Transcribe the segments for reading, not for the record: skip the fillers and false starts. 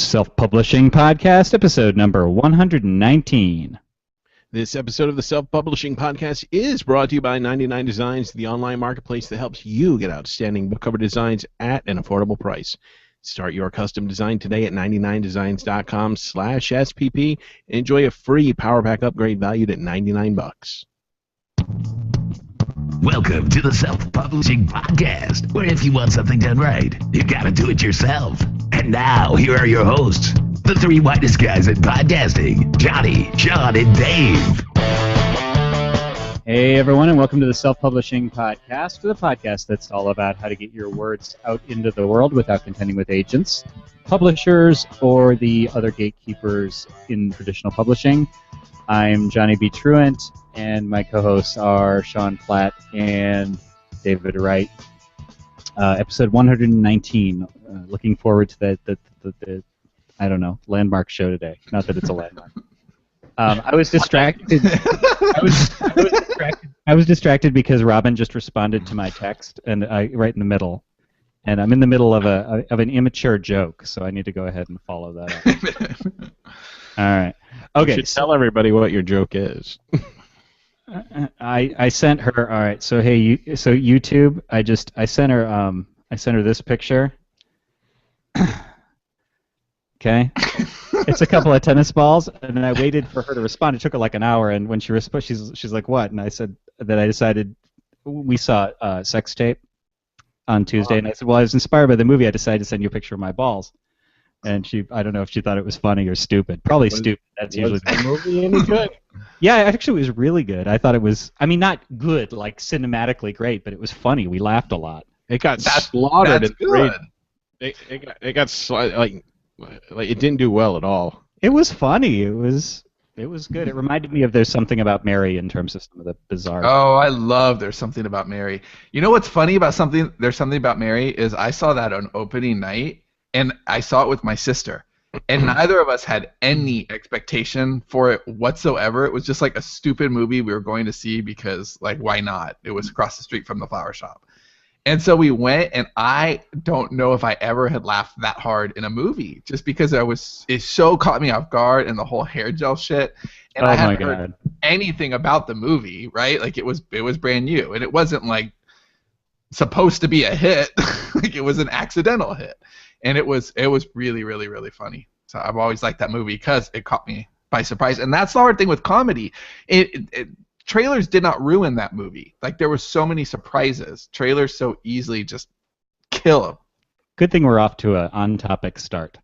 Self-Publishing Podcast, episode number 119. This episode of the Self-Publishing Podcast is brought to you by 99 Designs, the online marketplace that helps you get outstanding book cover designs at an affordable price. Start your custom design today at 99designs.com/SPP and enjoy a free Power Pack upgrade valued at $99. Welcome to the Self-Publishing Podcast, where if you want something done right, you gotta do it yourself. And now, here are your hosts, the three whitest guys at podcasting, Johnny, Sean, and Dave. Hey everyone, and welcome to the Self-Publishing Podcast, the podcast that's all about how to get your words out into the world without contending with agents, publishers, or the other gatekeepers in traditional publishing. I'm Johnny B. Truant, and my co-hosts are Sean Platt and David Wright. Episode 119. Looking forward to the I don't know, landmark show today. Not that it's a landmark. I was distracted. I was distracted because Robin just responded to my text, and right in the middle, and I'm in the middle of an immature joke, so I need to go ahead and follow that up. All right. Okay. You should tell everybody what your joke is. I sent her. All right. So hey, so YouTube. I sent her this picture. Okay. It's a couple of tennis balls, and then I waited for her to respond. It took her like an hour, and when she responded, she's like, "What?" And I said that I decided we saw Sex Tape on Tuesday, and I said, "Well, I was inspired by the movie. I decided to send you a picture of my balls." And I don't know if she thought it was funny or stupid. Probably stupid. That's usually the movie any good? Yeah, actually, it was really good. I thought it was. I mean, not good, like cinematically great, but it was funny. We laughed a lot. It got slaughtered. That's good. It got like it didn't do well at all. It was funny. It was good. It reminded me of There's Something About Mary in terms of some of the bizarre. Oh, I love There's Something About Mary. You know what's funny about There's Something About Mary is I saw that on opening night, and I saw it with my sister, and neither of us had any expectation for it whatsoever. It was just like a stupid movie we were going to see because, like, why not? It was across the street from the flower shop. And so we went, and I don't know if I ever had laughed that hard in a movie, just because it so caught me off guard, and the whole hair gel shit. And I hadn't heard anything about the movie, right? Like it was brand new, and it wasn't like supposed to be a hit. Like it was an accidental hit, and it was really, really, really funny. So I've always liked that movie because it caught me by surprise. And that's the hard thing with comedy. Trailers did not ruin that movie. Like, there were so many surprises. Trailers so easily just kill them. Good thing we're off to an on-topic start.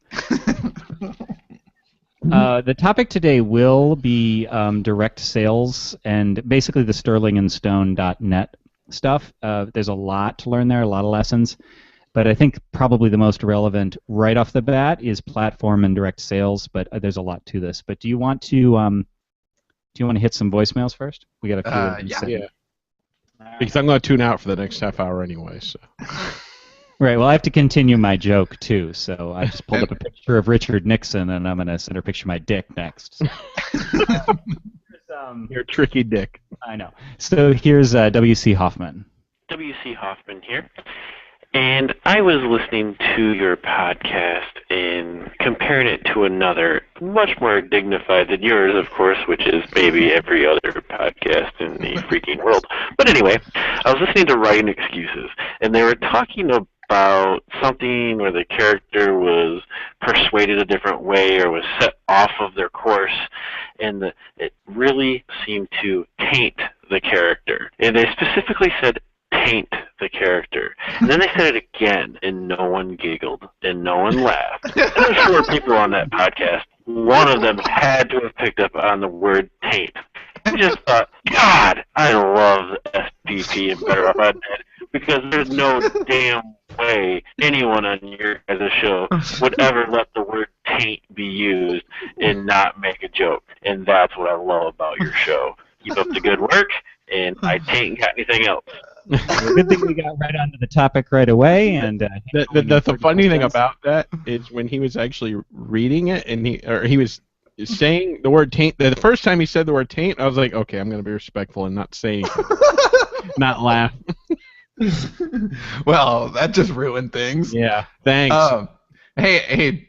The topic today will be direct sales and basically the sterlingandstone.net stuff. There's a lot to learn there, a lot of lessons. But I think probably the most relevant right off the bat is platform and direct sales, but there's a lot to this. But do you want to hit some voicemails first? We got a few. Yeah. Because I'm going to tune out for the next half hour anyway. So. Right. Well, I have to continue my joke too. So I just pulled up a picture of Richard Nixon, and I'm going to send her a picture of my dick next. You're a tricky dick. I know. So here's W.C. Hoffman. W.C. Hoffman here. And I was listening to your podcast and comparing it to another, much more dignified than yours, of course, which is maybe every other podcast in the freaking world. But anyway, I was listening to Writing Excuses, and they were talking about something where the character was persuaded a different way or was set off of their course, and it really seemed to taint the character. And they specifically said taint the character. And then they said it again, and no one giggled, and no one laughed. And I'm sure people on that podcast, one of them had to have picked up on the word taint. I just thought, God, I love SPP and Better Off Dead, because there's no damn way anyone on your guys' show would ever let the word taint be used and not make a joke. And that's what I love about your show. Keep up the good work, and I tain't got anything else. Well, good thing we got right onto the topic right away. And the funny thing about that is when he was actually reading it, and he was saying the word taint. The first time he said the word taint, I was like, okay, I'm going to be respectful and not say, not laugh. Well, that just ruined things. Yeah, thanks. Hey,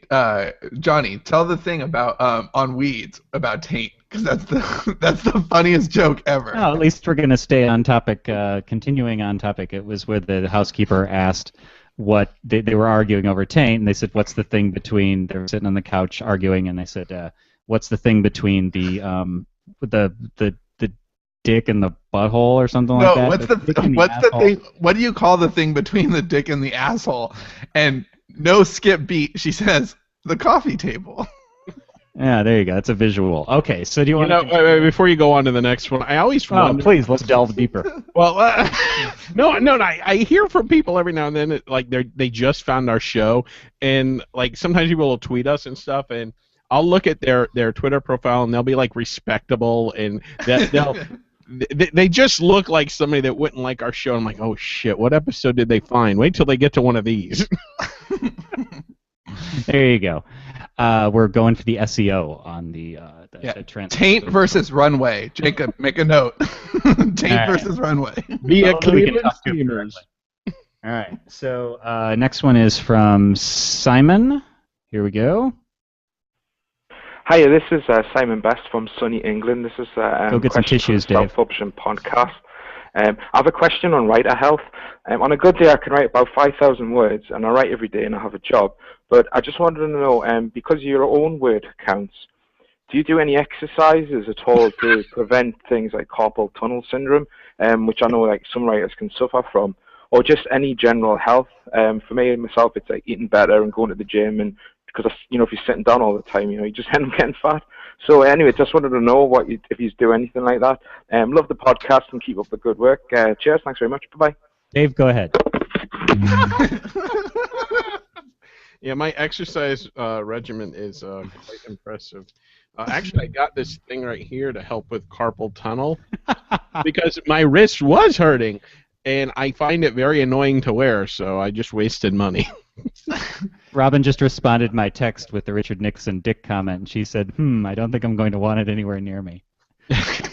Johnny, tell the thing about on weeds about taint, because that's the funniest joke ever. No, at least we're going to stay on topic. Continuing on topic, it was where the housekeeper asked what they were arguing over taint, and they said, "What's the thing between?" They were sitting on the couch arguing, and they said, "What's the thing between the dick and the butthole or something like that?" What's the thing? What do you call the thing between the dick and the asshole? And no skip beat, she says, the coffee table. Yeah, there you go. That's a visual. Okay, so do you want to? Wait, before you go on to the next one, I always wonder. Please, let's delve deeper. Well, no. I hear from people every now and then that, like they just found our show, and like sometimes people will tweet us and stuff, and I'll look at their Twitter profile and they'll be like respectable, and they just look like somebody that wouldn't like our show. I'm like, oh shit, what episode did they find? Wait till they get to one of these. There you go. We're going for the SEO on the trans. Taint versus runway. Jacob, make a note. Taint versus runway. Via Cleveland All Steamers. right. So next one is from Simon. Here we go. Hiya, this is Simon Best from sunny England. This is Go get some tissues, Dave. Self-publishing podcast. I have a question on writer health. On a good day, I can write about 5,000 words, and I write every day, and I have a job. But I just wanted to know, because of your own word counts, do you do any exercises at all to prevent things like carpal tunnel syndrome, which I know like some writers can suffer from, or just any general health? For me and myself, it's like eating better and going to the gym, and because if you're sitting down all the time, you just end up getting fat. So anyway, just wanted to know if you do anything like that. Love the podcast and keep up the good work. Cheers, thanks very much. Bye bye. Dave, go ahead. Yeah, my exercise regimen is quite impressive. Actually, I got this thing right here to help with carpal tunnel because my wrist was hurting, and I find it very annoying to wear, so I just wasted money. Robin just responded to my text with the Richard Nixon dick comment, and she said, I don't think I'm going to want it anywhere near me.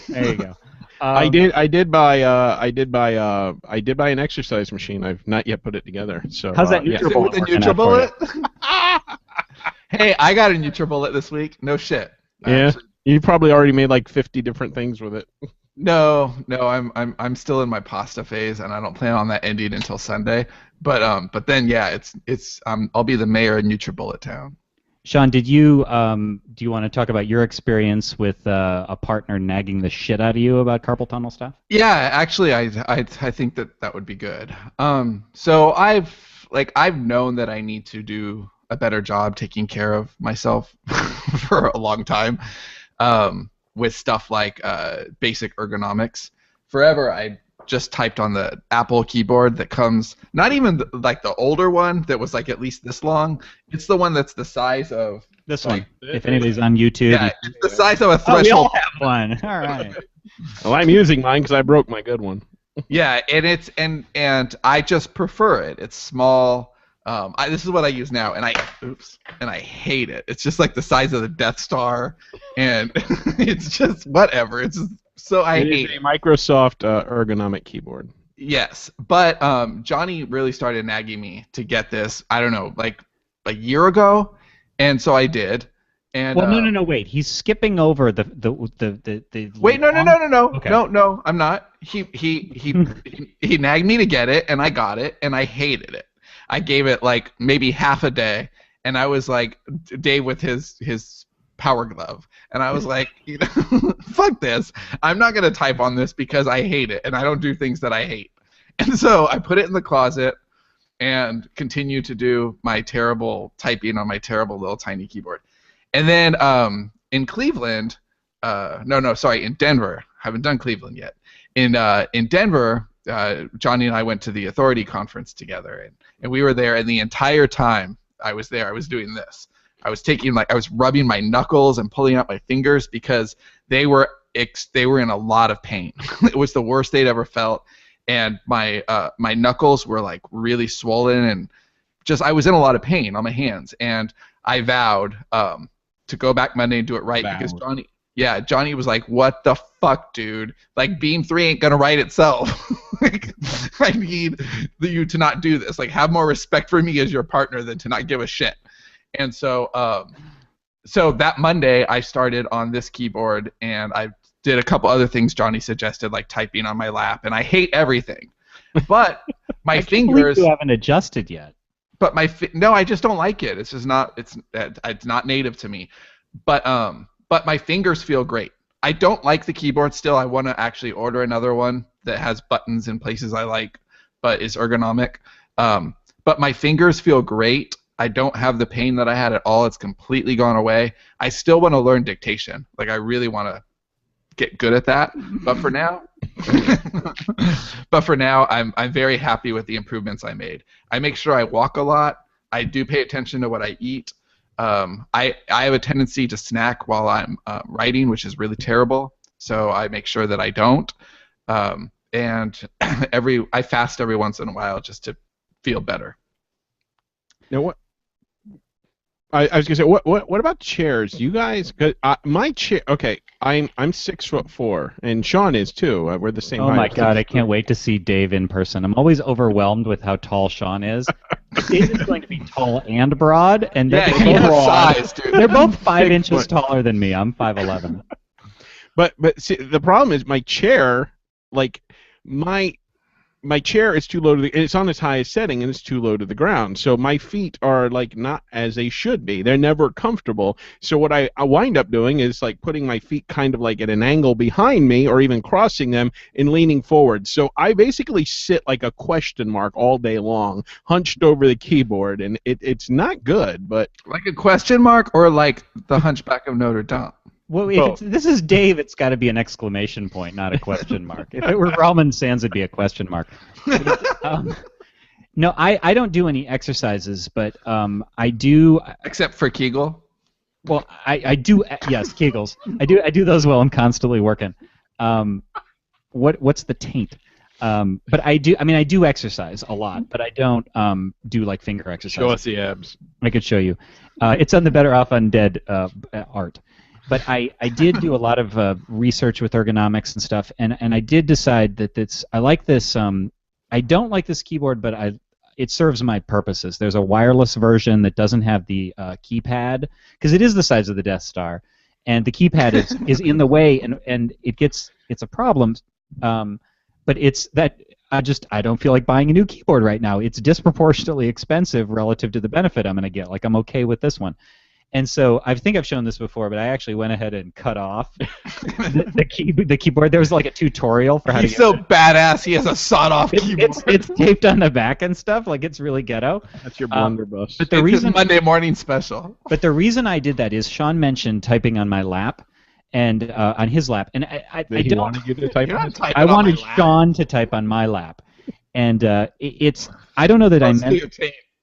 There you go. I did buy an exercise machine. I've not yet put it together. So how's that NutriBullet? The NutriBullet? Hey, I got a NutriBullet this week. No shit. Yeah, you probably already made like 50 different things with it. No, I'm still in my pasta phase, and I don't plan on that ending until Sunday. But then yeah, I'll be the mayor of NutriBullet Town. Sean, do you want to talk about your experience with a partner nagging the shit out of you about carpal tunnel stuff? Yeah, actually, I think that would be good. So I've known that I need to do a better job taking care of myself for a long time, with stuff like basic ergonomics. Forever, I just typed on the Apple keyboard that comes, not even like the older one that was like at least this long. It's the one that's the size of this one. If anybody's on YouTube, yeah, it's the size of a threshold. We all have one. All right. Well, I'm using mine because I broke my good one. Yeah, and I just prefer it. It's small. This is what I use now, and I hate it. It's just like the size of the Death Star, and it's just whatever. It's just, so I hate it. Microsoft ergonomic keyboard. Yes, but Johnny really started nagging me to get this. I don't know, like a year ago, and so I did. And well, no, wait. He's skipping over the Wait, no. Okay. No, I'm not. He nagged me to get it, and I got it, and I hated it. I gave it like maybe half a day, and I was like Dave with his power glove, and I was like, fuck this. I'm not gonna type on this because I hate it, and I don't do things that I hate. And so I put it in the closet and continue to do my terrible typing on my terrible little tiny keyboard. And then in Cleveland, in Denver. I haven't done Cleveland yet. In Denver, Johnny and I went to the Authority conference together, and we were there. And the entire time I was there, I was doing this. I was rubbing my knuckles and pulling out my fingers because they were in a lot of pain. It was the worst they'd ever felt, and my knuckles were like really swollen, and just I was in a lot of pain on my hands. And I vowed to go back Monday and do it right because Johnny was like, "What the fuck, dude? Like Beam 3 ain't gonna write itself. Like, I need you to not do this. Like, have more respect for me as your partner than to not give a shit." And so that Monday I started on this keyboard, and I did a couple other things Johnny suggested, like typing on my lap, and I hate everything. But my I can't believe fingers. you haven't adjusted yet. But no, I just don't like it. It's just not. It's not native to me. But my fingers feel great. I don't like the keyboard still. I want to actually order another one that has buttons in places I like, but is ergonomic. But my fingers feel great. I don't have the pain that I had at all. It's completely gone away. I still want to learn dictation. Like, I really want to get good at that. But for now, I'm very happy with the improvements I made. I make sure I walk a lot. I do pay attention to what I eat. I have a tendency to snack while I'm writing, which is really terrible. So I make sure that I don't. And I fast every once in a while just to feel better. Now what? I was gonna say, what about chairs? You guys, my chair. Okay, I'm 6'4", and Sean is too. We're the same height. Oh my God, I can't wait to see Dave in person. I'm always overwhelmed with how tall Sean is. Dave is going to be tall and broad, and Yeah, he has size, dude. they're both 5 inches taller than me. I'm 5'11". But see, the problem is my chair, like my chair is too low to it's on its highest setting and it's too low to the ground. So my feet are like not as they should be. They're never comfortable. So what I wind up doing is like putting my feet kind of like at an angle behind me or even crossing them and leaning forward. So I basically sit like a question mark all day long, hunched over the keyboard, and it's not good, but Like a question mark or like the Hunchback of Notre Dame? Well, if this is Dave, it's got to be an exclamation point, not a question mark. If it were Ramen Sands, it'd be a question mark. No, I don't do any exercises, but I do. Except for Kegel. Well, I do. Yes, Kegels. I do those while I'm constantly working. What's the taint? But I do. I mean, I do exercise a lot, but I don't do like finger exercises. show us the abs. I could show you. It's on the Better Off Undead art. But I did do a lot of research with ergonomics and stuff, and I did decide that I like this. I don't like this keyboard, but it serves my purposes. There's a wireless version that doesn't have the keypad, because it is the size of the Death Star, and the keypad is in the way, and it's a problem. But it's that I don't feel like buying a new keyboard right now. It's disproportionately expensive relative to the benefit I'm going to get. Like, I'm okay with this one. And so I think I've shown this before, but I actually went ahead and cut off the keyboard. There was like a tutorial for how He's to so badass. He has a sawed-off keyboard. It's taped on the back and stuff. Like, it's really ghetto. That's your blunderbuss. But the It's reason his Monday morning special. But the reason I did that is Sean mentioned typing on my lap, and on his lap, and I Did he don't. want you to type on his? I wanted Sean to type on my lap, and it's. I don't know that I meant.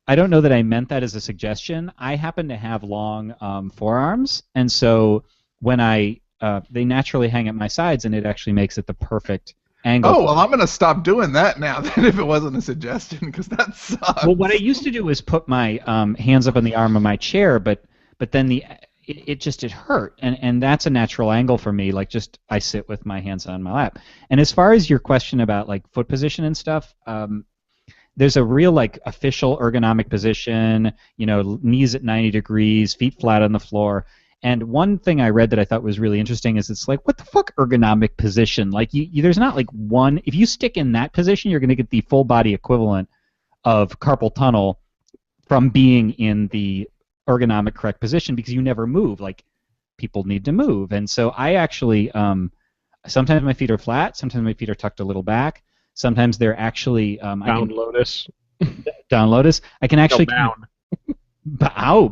I don't know that I meant that as a suggestion. I happen to have long forearms, and so when they naturally hang at my sides, and it actually makes it the perfect angle. Oh, well, I'm going to stop doing that now then if it wasn't a suggestion, because that sucks. Well, what I used to do was put my hands up on the arm of my chair, but then it hurt, and that's a natural angle for me. Like, just I sit with my hands on my lap. And as far as your question about like foot position and stuff, there's a real like official ergonomic position, knees at 90 degrees, feet flat on the floor. And one thing I read that I thought was really interesting is it's like, what the fuck ergonomic position? Like, there's not like one. If you stick in that position, you're going to get the full body equivalent of carpal tunnel from being in the ergonomic correct position, because you never move. Like, people need to move. And so I actually, sometimes my feet are flat, sometimes my feet are tucked a little back. Sometimes they're actually Down lotus. Down lotus. I can actually bound.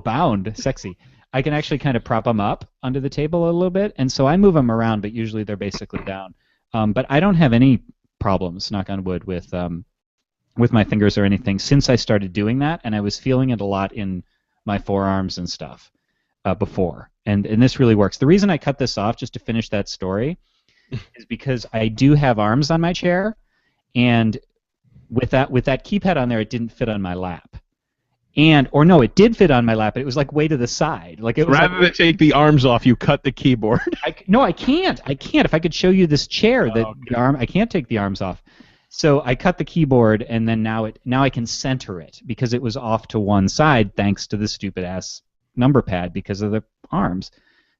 Bound, sexy. I can actually kind of prop them up under the table a little bit, and so I move them around, but usually they're basically down. But I don't have any problems, knock on wood, with my fingers or anything since I started doing that, and I was feeling it a lot in my forearms and stuff before, and this really works. The reason I cut this off, just to finish that story, is because I do have arms on my chair. And with that keypad on there, it didn't fit on my lap. It did fit on my lap, but it was like way to the side. Like, it was rather than take the arms off, you cut the keyboard. No, I can't. If I could show you this chair, I can't take the arms off. So I cut the keyboard, and then now I can center it because it was off to one side thanks to the stupid ass number pad because of the arms.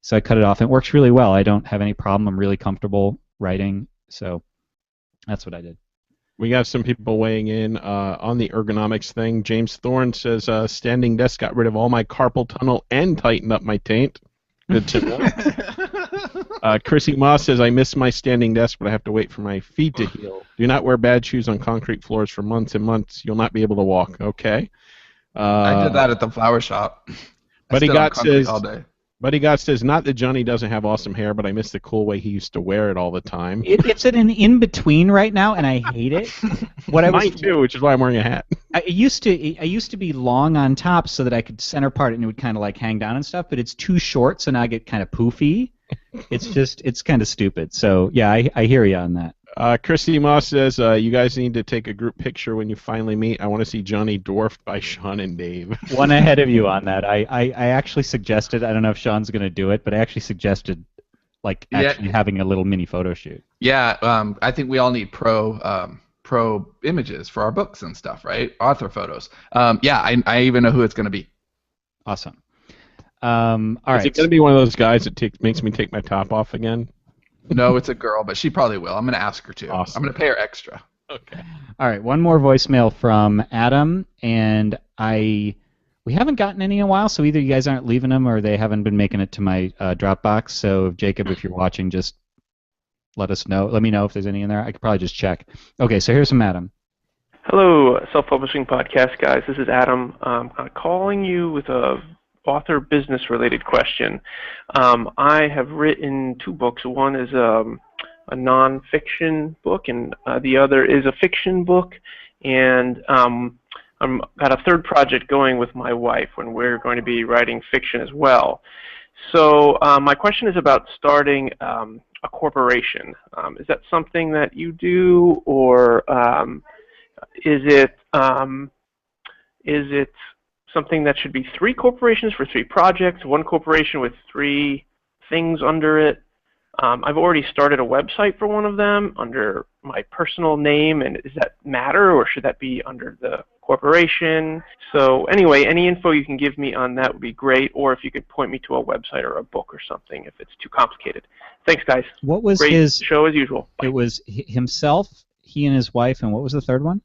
So I cut it off. It works really well. I don't have any problem. I'm really comfortable writing. So that's what I did. We got some people weighing in on the ergonomics thing. James Thorne says, standing desk got rid of all my carpal tunnel and tightened up my taint. Good to know. Chrissy Moss says, I miss my standing desk, but I have to wait for my feet to heal. Do not wear bad shoes on concrete floors for months and months. You'll not be able to walk. Okay. I did that at the flower shop. Buddy Gott says, all day. Buddy God says, not that Johnny doesn't have awesome hair, but I miss the cool way he used to wear it all the time. It's at an in-between right now, and I hate it. Mine too, which is why I'm wearing a hat. I used to be long on top so that I could center part it and it would kind of like hang down and stuff, but it's too short, so now I get kind of poofy. It's kind of stupid. So, yeah, I hear you on that. Christy Moss says, you guys need to take a group picture when you finally meet. I want to see Johnny dwarfed by Sean and Dave. One ahead of you on that. I actually suggested, I don't know if Sean's going to do it, but I actually suggested actually having a little mini photo shoot. Yeah, I think we all need pro images for our books and stuff, right? Author photos. I even know who it's going to be. Awesome. All right. Is it going to be one of those guys that makes me take my top off again? No, it's a girl, but she probably will. I'm going to ask her to. Awesome. I'm going to pay her extra. Okay. All right, one more voicemail from Adam, and we haven't gotten any in a while, so either you guys aren't leaving them or they haven't been making it to my Dropbox. So, Jacob, if you're watching, just let us know. Let me know if there's any in there. I could probably just check. Okay, so here's from Adam. Hello, self-publishing podcast guys. This is Adam. I'm calling you with a author business-related question. I have written 2 books. One is a non-fiction book, and the other is a fiction book. And I've got a third project going with my wife when we're going to be writing fiction as well. So my question is about starting a corporation. Is that something that you do, or is it something that should be 3 corporations for 3 projects, 1 corporation with 3 things under it? I've already started a website for one of them under my personal name, and does that matter, or should that be under the corporation? So anyway, any info you can give me on that would be great, or if you could point me to a website or a book or something if it's too complicated. Thanks, guys. What was great his show as usual? Bye. It was himself, he and his wife, and what was the third one?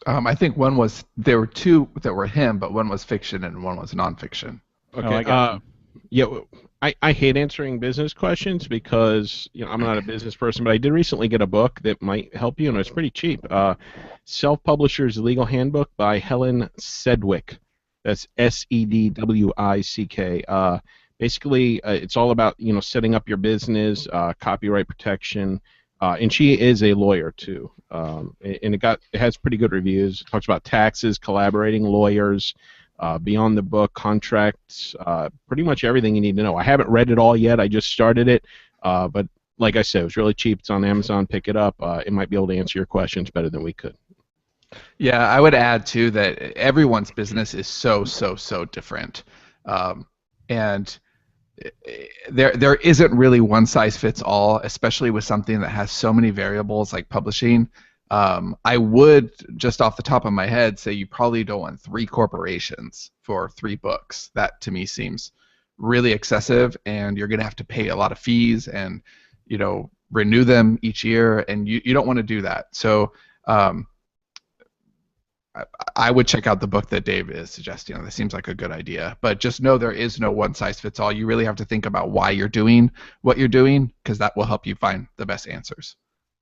I think there were 2 that were him, but one was fiction and one was nonfiction. Okay. I hate answering business questions because I'm not a business person, but I did recently get a book that might help you, and it's pretty cheap. Self-Publisher's Legal Handbook by Helen Sedgwick. That's Sedwick. Basically, it's all about setting up your business, copyright protection. And she is a lawyer too, and it has pretty good reviews. It talks about taxes, collaborating lawyers, beyond the book, contracts, pretty much everything you need to know. I haven't read it all yet. I just started it, but like I said, it was really cheap. It's on Amazon. Pick it up. It might be able to answer your questions better than we could. Yeah, I would add too that everyone's business is so different, and there isn't really one size fits all, especially with something that has so many variables like publishing. I would, just off the top of my head, say you probably don't want 3 corporations for 3 books. That to me seems really excessive, and you're going to have to pay a lot of fees and renew them each year, and you don't want to do that. So I would check out the book that Dave is suggesting. That seems like a good idea. But just know there is no one-size-fits-all. You really have to think about why you're doing what you're doing, because that will help you find the best answers.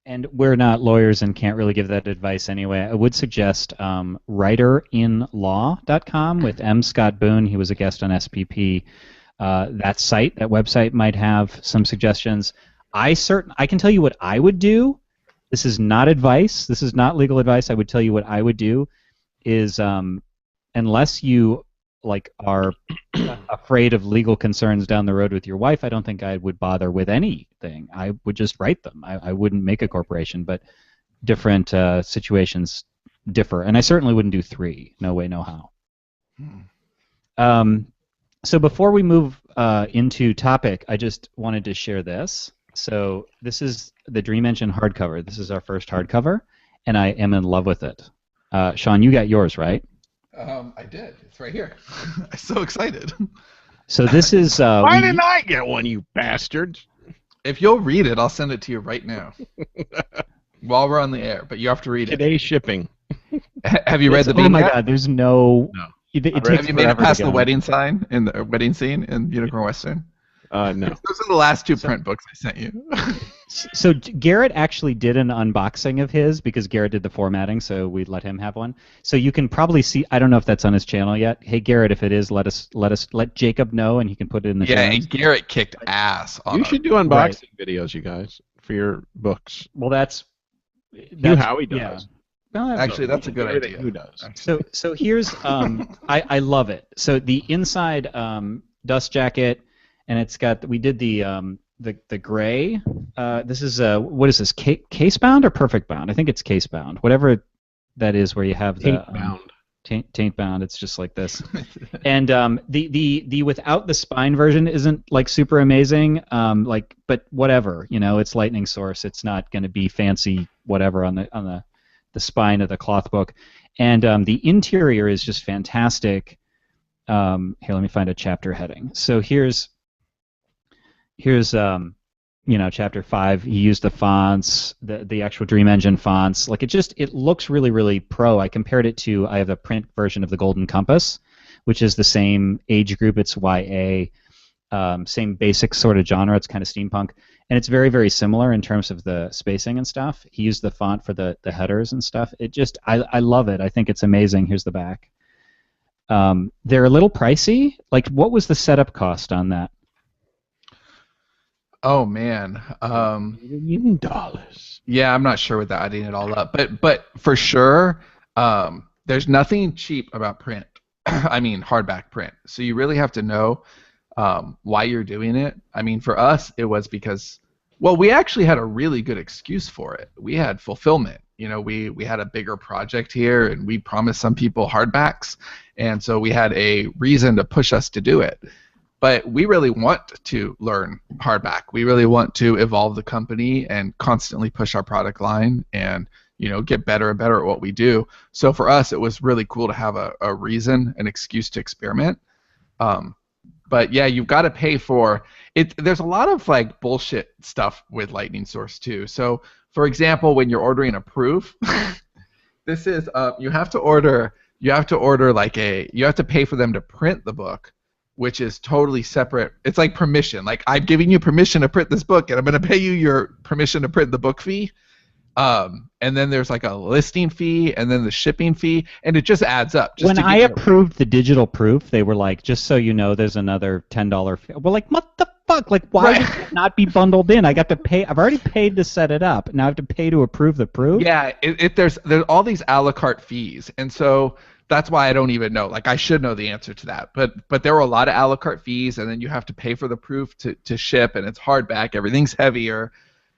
And we're not lawyers and can't really give that advice anyway. I would suggest writerinlaw.com with M. Scott Boone. He was a guest on SPP. That website might have some suggestions. I can tell you what I would do. This is not advice. This is not legal advice. I would tell you what I would do is unless you are afraid of legal concerns down the road with your wife, I don't think I would bother with anything. I would just write them. I wouldn't make a corporation, but different situations differ. And I certainly wouldn't do 3. No way, no how. So before we move into topic, I just wanted to share this. So this is the Dream Engine hardcover. This is our first hardcover, and I am in love with it. Sean, you got yours, right? I did. It's right here. I'm so excited. So this is. Why didn't I get one, you bastards? If you'll read it, I'll send it to you right now. While we're on the air, but you have to read it. Today's shipping. Have you read the bean Oh my yet? God! There's no. No. It takes Have you made it forever past to the get wedding sign in the wedding scene in Unicorn Western? No. Those are the last two print books I sent you. So Garrett actually did an unboxing of his because Garrett did the formatting, so we let him have one. So you can probably see. I don't know if that's on his channel yet. Hey Garrett, if it is, let Jacob know, and he can put it in the. Yeah, show notes. and Garrett kicked ass on You it. should do unboxing videos, you guys, for your books. Well, that's Howie does. Yeah. Well, Actually, that's a good Everything idea. Who does? So here's I love it. So the inside dust jacket, and it's got we did the gray. This is what is this case bound or perfect bound? I think it's case bound. Whatever that is, where you have the Taint bound. Taint bound. It's just like this. And the without the spine version isn't like super amazing. But whatever, it's Lightning Source. It's not going to be fancy whatever on the spine of the cloth book. And the interior is just fantastic. Here, let me find a chapter heading. So here's chapter 5. He used the fonts, the actual Dream Engine fonts. Like it looks really, really pro. I compared it to, I have a print version of the Golden Compass, which is the same age group. It's YA, same basic sort of genre. It's kind of steampunk. And it's very, very similar in terms of the spacing and stuff. He used the font for the headers and stuff. I love it. I think it's amazing. Here's the back. They're a little pricey. Like, what was the setup cost on that? Oh man, $1,000,000. yeah, I'm not sure without adding it all up, but for sure, there's nothing cheap about print. I mean, hardback print. So you really have to know why you're doing it. I mean, for us, it was because, well, we actually had a really good excuse for it. We had fulfillment. We had a bigger project here, and we promised some people hardbacks, and so we had a reason to push us to do it. But we really want to learn hardback. We really want to evolve the company and constantly push our product line and get better and better at what we do. So for us, it was really cool to have a reason, an excuse to experiment. But yeah, you've got to pay for it. There's a lot of like bullshit stuff with Lightning Source too. So for example, when you're ordering a proof, this is you have to pay for them to print the book, which is totally separate. It's like permission. Like, I've given you permission to print this book, and I'm going to pay you your permission to print the book fee. And then there's like a listing fee, and then the shipping fee, and it just adds up. When I approved the digital proof, they were like, just so you know, there's another $10 fee. We're like, what the fuck? Like, why would it not be bundled in? I got to pay. I've already paid to set it up. Now I have to pay to approve the proof? Yeah, there's all these a la carte fees, and so that's why I don't even know. Like, I should know the answer to that. But there were a lot of a la carte fees, and then you have to pay for the proof to ship, and it's hardback. Everything's heavier.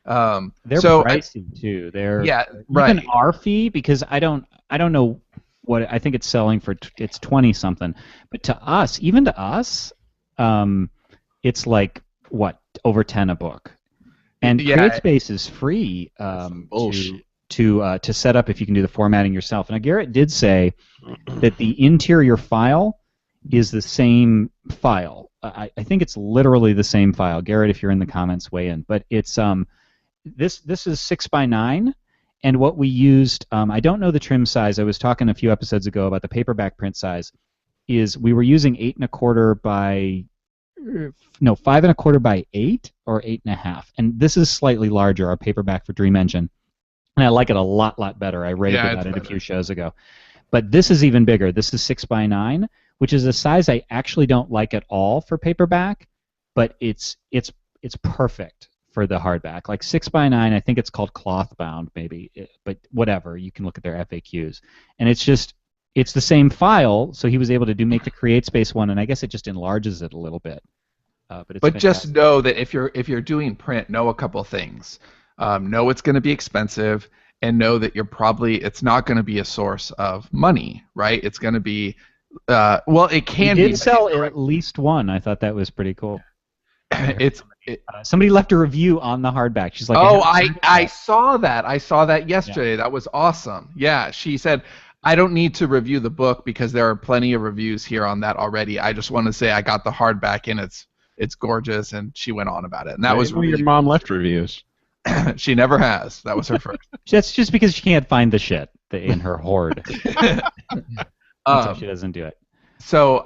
They're pricey too. They're even our fee, because I don't know what I think it's selling for. It's 20 something, but to us, it's like what, over 10 a book. And CreateSpace is free to set up if you can do the formatting yourself. Now Garrett did say that the interior file is the same file. I think it's literally the same file. Garrett, if you're in the comments, weigh in. But it's this is 6x9, and what we used, I don't know the trim size. I was talking a few episodes ago about the paperback print size. Is we were using 8 1/4 by 5 1/4 by 8 or 8 1/2, and this is slightly larger. Our paperback for Dream Engine, and I like it a lot better. I raved about it a few shows ago. But this is even bigger. This is 6x9, which is a size I actually don't like at all for paperback, but it's perfect for the hardback. Like 6x9, I think it's called cloth bound maybe, but whatever. You can look at their FAQs, and it's the same file. So he was able to make the CreateSpace one, and I guess it just enlarges it a little bit. But just know that if you're doing print, know a couple things. Know it's going to be expensive, and know that it's not going to be a source of money, right? It's going to be, it can be. He did sell at least one. I thought that was pretty cool. Somebody left a review on the hardback. She's like, I saw that. I saw that yesterday. Yeah. That was awesome. Yeah, she said, I don't need to review the book because there are plenty of reviews here on that already. I just want to say I got the hardback and it's gorgeous, and she went on about it. And that was really your mom left reviews. She never has. That was her first. That's just because she can't find the shit in her hoard. So she doesn't do it. So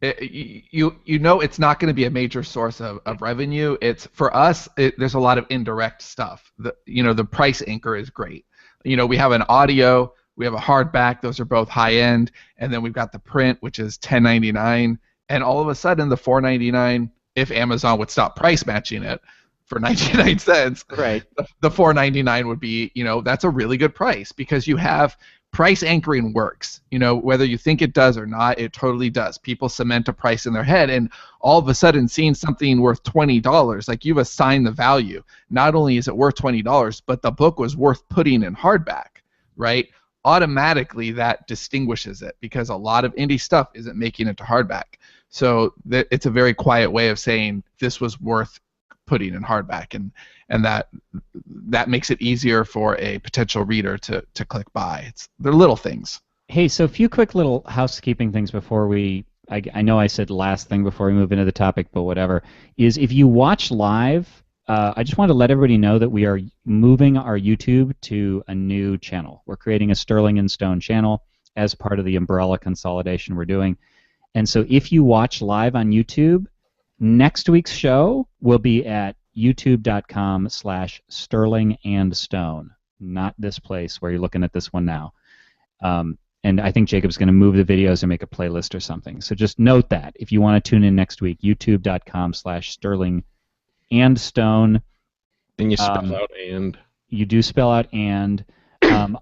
you know it's not going to be a major source of revenue. It's for us. There's a lot of indirect stuff. The price anchor is great. We have an audio. We have a hardback. Those are both high end, and then we've got the print, which is $10.99. And all of a sudden, the $4.99, if Amazon would stop price matching it for 99 cents, right? The $4.99 would be, that's a really good price because you have price anchoring works. Whether you think it does or not, it totally does. People cement a price in their head, and all of a sudden, seeing something worth $20, like you've assigned the value. Not only is it worth $20, but the book was worth putting in hardback, right? Automatically that distinguishes it because a lot of indie stuff isn't making it to hardback. So it's a very quiet way of saying this was worth putting in hardback, and that makes it easier for a potential reader to click buy. They're little things. Hey, so a few quick little housekeeping things before I know I said last thing before we move into the topic, but whatever, is if you watch live, I just want to let everybody know that we are moving our YouTube to a new channel. We're creating a Sterling and Stone channel as part of the umbrella consolidation we're doing. And so if you watch live on YouTube, next week's show will be at youtube.com/sterlingandstone, not this place where you're looking at this one now. And I think Jacob's going to move the videos and make a playlist or something. So just note that if you want to tune in next week, youtube.com/sterlingandstone. And you spell out and. You do spell out and.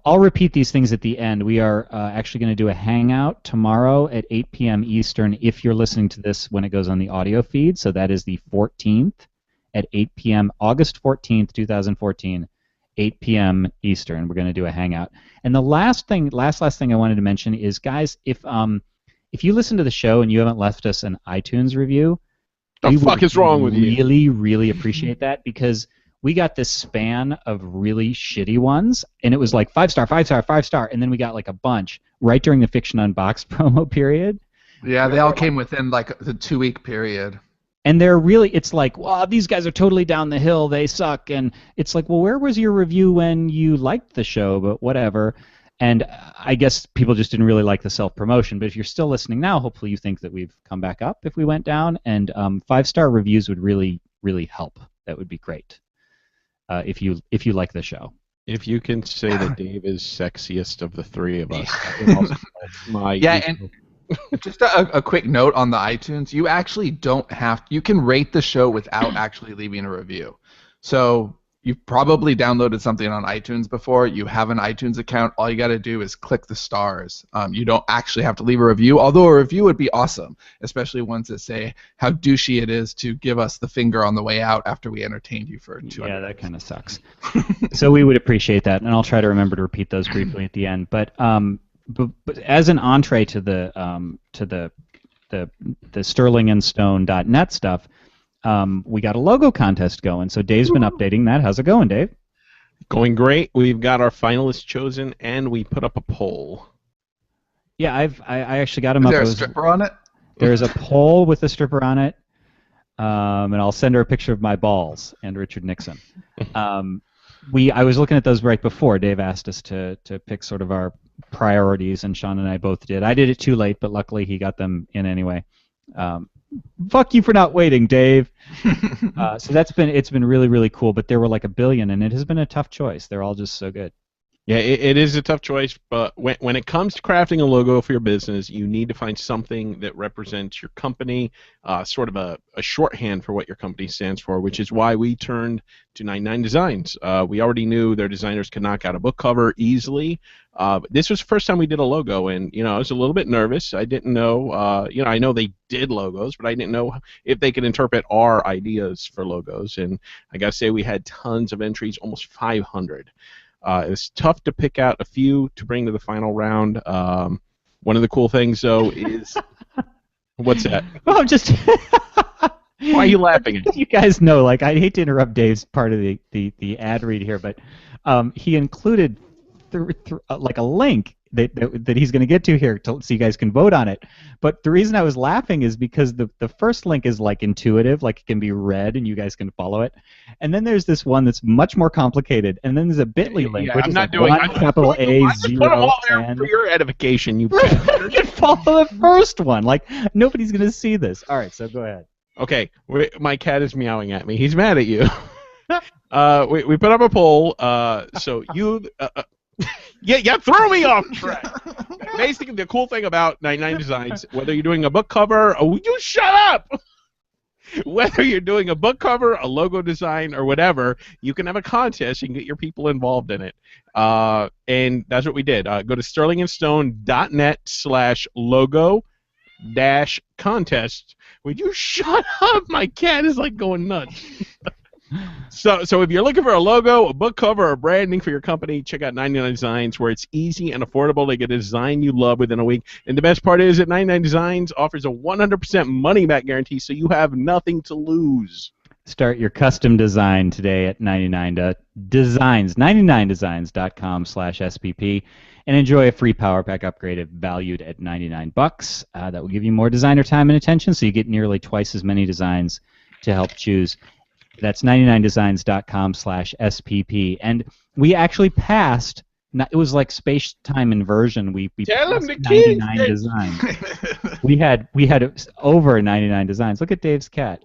I'll repeat these things at the end. We are actually going to do a hangout tomorrow at 8 p.m. Eastern if you're listening to this when it goes on the audio feed. So that is the 14th at 8 p.m. August 14th, 2014, 8 p.m. Eastern. We're going to do a hangout. And the last thing I wanted to mention is, guys, if you listen to the show and you haven't left us an iTunes review, the fuck is wrong with you? Really, really appreciate that because we got this span of really shitty ones, and it was like 5-star, 5-star, 5-star, and then we got like a bunch right during the Fiction Unboxed promo period. Yeah, they all came within like the 2-week period. And they're really, it's like, wow, these guys are totally down the hill, they suck, and it's like, well, where was your review when you liked the show, but whatever. And I guess people just didn't really like the self-promotion, but if you're still listening now, hopefully you think that we've come back up if we went down, and 5-star reviews would really, really help. That would be great. If you like the show. If you can say that Dave is sexiest of the three of us. And just a quick note on the iTunes, you actually don't have you can rate the show without actually leaving a review. So you've probably downloaded something on iTunes before. You have an iTunes account. All you got to do is click the stars. You don't actually have to leave a review, although a review would be awesome, especially ones that say how douchey it is to give us the finger on the way out after we entertained you for 200 Yeah, that kind of sucks. So we would appreciate that, and I'll try to remember to repeat those briefly at the end. But as an entree to the sterlingandstone.net stuff, we got a logo contest going, so Dave's been updating that. How's it going, Dave? Going great. We've got our finalists chosen, and we put up a poll. Yeah, I actually got him up. Is there a stripper on it? There's a poll with a stripper on it, and I'll send her a picture of my balls and Richard Nixon. I was looking at those right before. Dave asked us to pick sort of our priorities, and Sean and I both did. I did it too late, but luckily he got them in anyway. Fuck you for not waiting, Dave. So it's been really, really cool. But there were like 1 billion, and it has been a tough choice. They're all just so good. Yeah, it is a tough choice, but when it comes to crafting a logo for your business, you need to find something that represents your company, sort of a shorthand for what your company stands for, which is why we turned to 99 Designs. We already knew their designers could knock out a book cover easily. This was the first time we did a logo, and I was a little bit nervous. I didn't know, I know they did logos, but I didn't know if they could interpret our ideas for logos. And I gotta say, we had tons of entries, almost 500. It was tough to pick out a few to bring to the final round. One of the cool things, though, is what's that? Well, I'm just. Why are you laughing? You guys know, like, I hate to interrupt Dave's part of the ad read here, but he included like a link that he's going to get to here, so you guys can vote on it. But the reason I was laughing is because the first link is like intuitive, like it can be read and you guys can follow it. And then there's this one that's much more complicated. And then there's a Bitly link, which I'm is not like doing. one I'm not capital doing A I just put them 0 all there N. for your edification. You. You follow the first one. Like nobody's going to see this. All right, so go ahead. Okay, my cat is meowing at me. He's mad at you. We put up a poll. So you. Yeah, throw me off track. Basically, the cool thing about 99 Designs, whether you're doing a book cover, you shut up! Whether you're doing a book cover, a logo design, or whatever, you can have a contest. You can get your people involved in it. And that's what we did. Go to sterlingandstone.net/logo-contest. Would you shut up? My cat is like going nuts. So if you're looking for a logo, a book cover, or branding for your company, check out 99 Designs, where it's easy and affordable to get a design you love within a week. And the best part is that 99 Designs offers a 100% money-back guarantee, so you have nothing to lose. Start your custom design today at 99designs.com/SPP, and enjoy a free Power Pack upgrade valued at $99. That will give you more designer time and attention, so you get nearly twice as many designs to help choose. That's 99designs.com/SPP. And we actually passed, it was like space-time inversion. We Tell passed them the 99 kids. designs. we had over 99 designs. Look at Dave's cat.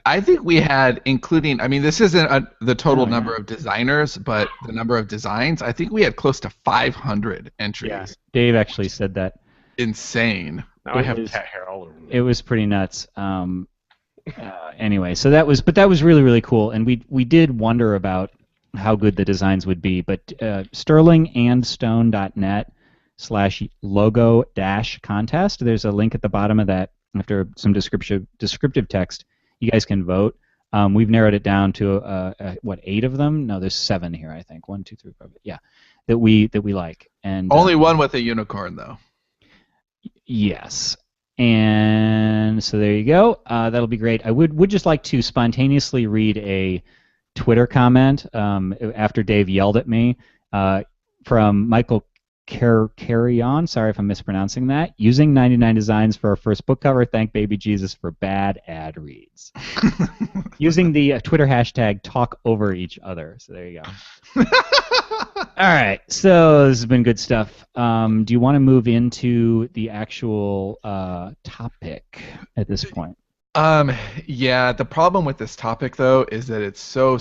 I think we had, including, I mean, this isn't the total number of designers, but the number of designs, I think we had close to 500 entries. Yeah, Dave actually said that. Insane. Now I have cat hair all over me. It was pretty nuts. Anyway, so that was really, really cool, and we did wonder about how good the designs would be, but sterlingandstone.net/logo-contest. There's a link at the bottom of that. After some descriptive text, you guys can vote. We've narrowed it down to 8 of them? No, there's 7 here, I think. 1, 2, 3, 4. Yeah, that we like. And only one with a unicorn, though. Yes. And so there you go. That'll be great. I would just like to spontaneously read a Twitter comment after Dave yelled at me from Michael Carry-On. Sorry if I'm mispronouncing that. Using 99 Designs for our first book cover. Thank baby Jesus for bad ad reads. Using the Twitter hashtag talk over each other. So there you go. All right, so this has been good stuff. Do you want to move into the actual topic at this point? Yeah, the problem with this topic, though, is that it's so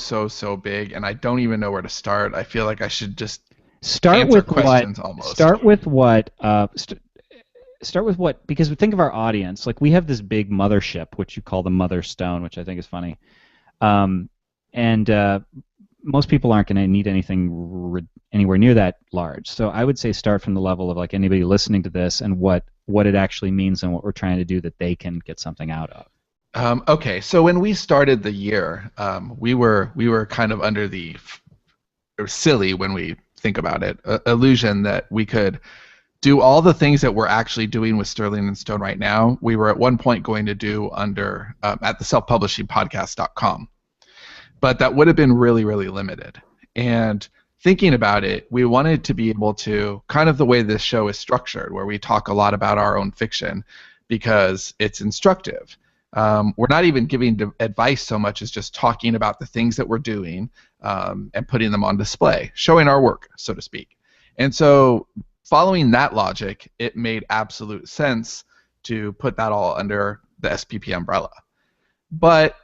big, and I don't even know where to start. I feel like I should just start with questions what, almost. Start with what, because think of our audience. Like, we have this big mothership, which you call the Mother Stone, which I think is funny. Most people aren't going to need anything anywhere near that large. So I would say start from the level of like anybody listening to this and what it actually means and what we're trying to do that they can get something out of. Okay, so when we started the year, we were kind of under the silly, when we think about it, illusion that we could do all the things that we're actually doing with Sterling and Stone right now. We were at one point going to do under at the selfpublishingpodcast.com. But that would have been really, really limited. And thinking about it, we wanted to be able to, kind of the way this show is structured, where we talk a lot about our own fiction because it's instructive. We're not even giving advice so much as just talking about the things that we're doing and putting them on display, showing our work, so to speak. And so following that logic, it made absolute sense to put that all under the SPP umbrella. But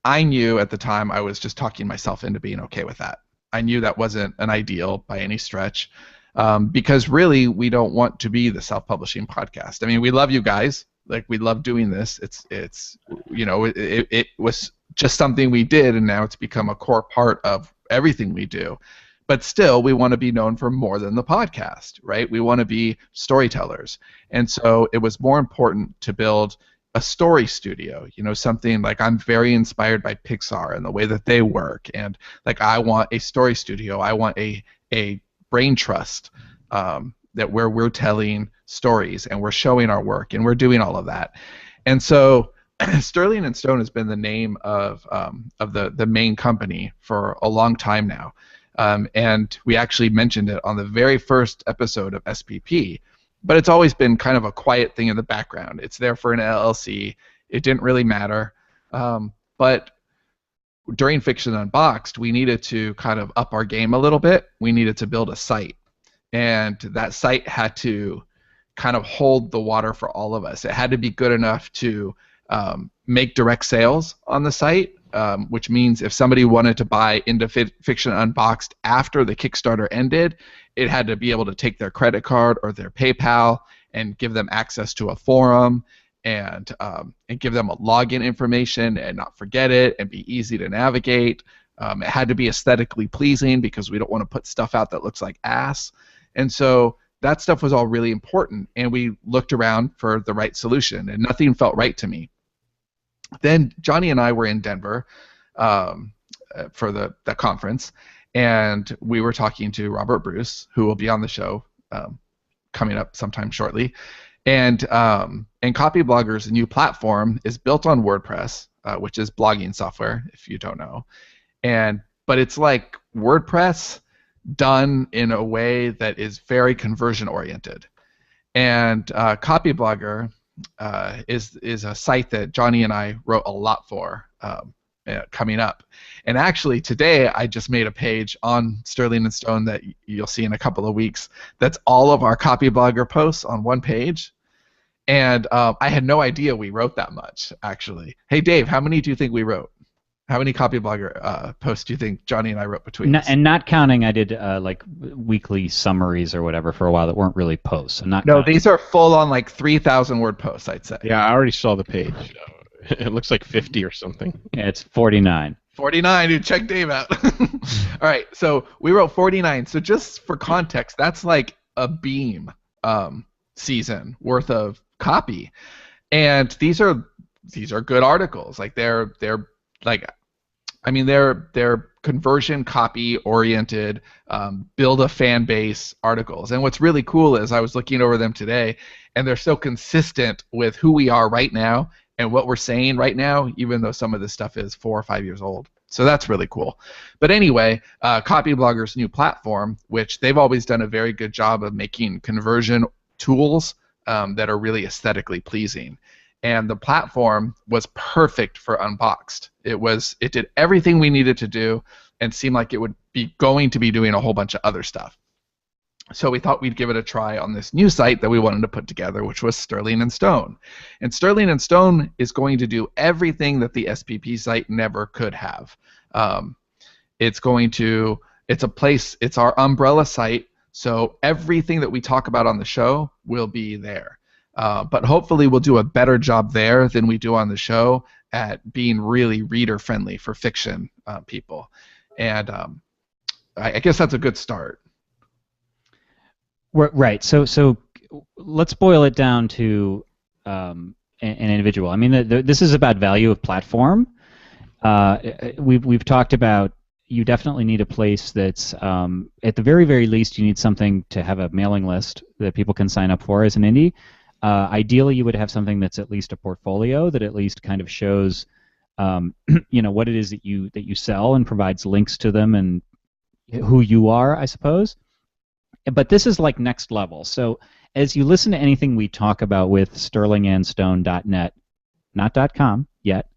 I knew at the time I was just talking myself into being okay with that. I knew that wasn't an ideal by any stretch because really we don't want to be the self-publishing podcast. I mean, we love you guys. Like, we love doing this. It's you know, it was just something we did, and now it's become a core part of everything we do. But still, we want to be known for more than the podcast, right? We want to be storytellers. And so it was more important to build a story studio, you know, something like, I'm very inspired by Pixar and the way that they work, and like, I want a story studio. I want a brain trust that where we're telling stories and we're showing our work and we're doing all of that. And so Sterling and Stone has been the name of the main company for a long time now. And we actually mentioned it on the very first episode of SPP, but it's always been kind of a quiet thing in the background. It's there for an LLC. It didn't really matter. But during Fiction Unboxed, we needed to kind of up our game a little bit. We needed to build a site. And that site had to kind of hold the water for all of us. It had to be good enough to make direct sales on the site, which means if somebody wanted to buy into Fiction Unboxed after the Kickstarter ended, it had to be able to take their credit card or their PayPal and give them access to a forum and give them a login information and not forget it and be easy to navigate. It had to be aesthetically pleasing because we don't want to put stuff out that looks like ass. And so that stuff was all really important, and we looked around for the right solution, and nothing felt right to me. Then Johnny and I were in Denver for the conference, and we were talking to Robert Bruce, who will be on the show coming up sometime shortly. And Copyblogger's new platform is built on WordPress, which is blogging software, if you don't know. But it's like WordPress done in a way that is very conversion oriented. And Copyblogger is a site that Johnny and I wrote a lot for coming up. And actually today I just made a page on Sterling and Stone that you'll see in a couple of weeks. That's all of our Copyblogger posts on one page. And I had no idea we wrote that much, actually. Hey Dave, how many do you think we wrote? How many Copyblogger posts do you think Johnny and I wrote between us? And not counting, I did like weekly summaries or whatever for a while that weren't really posts. So not counting. These are full on like 3,000 word posts, I'd say. Yeah, I already saw the page. It looks like 50 or something. Yeah, it's 49. 49, dude. Check Dave out. All right, so we wrote 49. So just for context, that's like a Beam season worth of copy, and these are good articles. Like they're conversion copy oriented, build a fan base articles. And what's really cool is I was looking over them today, and they're so consistent with who we are right now and what we're saying right now, even though some of this stuff is 4 or 5 years old. So that's really cool. But anyway, Copyblogger's new platform, which they've always done a very good job of making conversion tools that are really aesthetically pleasing. And the platform was perfect for Unboxed. It did everything we needed to do and seemed like it would be going to be doing a whole bunch of other stuff. So we thought we'd give it a try on this new site that we wanted to put together, which was Sterling and Stone. And Sterling and Stone is going to do everything that the SPP site never could have. It's our umbrella site, so everything that we talk about on the show will be there. But hopefully we'll do a better job there than we do on the show at being really reader-friendly for fiction people. And I guess that's a good start. Right. So let's boil it down to an individual. I mean, this is about value of platform. We've talked about you definitely need a place that's at the very, very least you need something to have a mailing list that people can sign up for as an indie. Ideally, you would have something that's at least a portfolio that at least kind of shows, what it is that you sell and provides links to them and who you are, I suppose. But this is like next level. So as you listen to anything we talk about with sterlingandstone.net, not .com yet,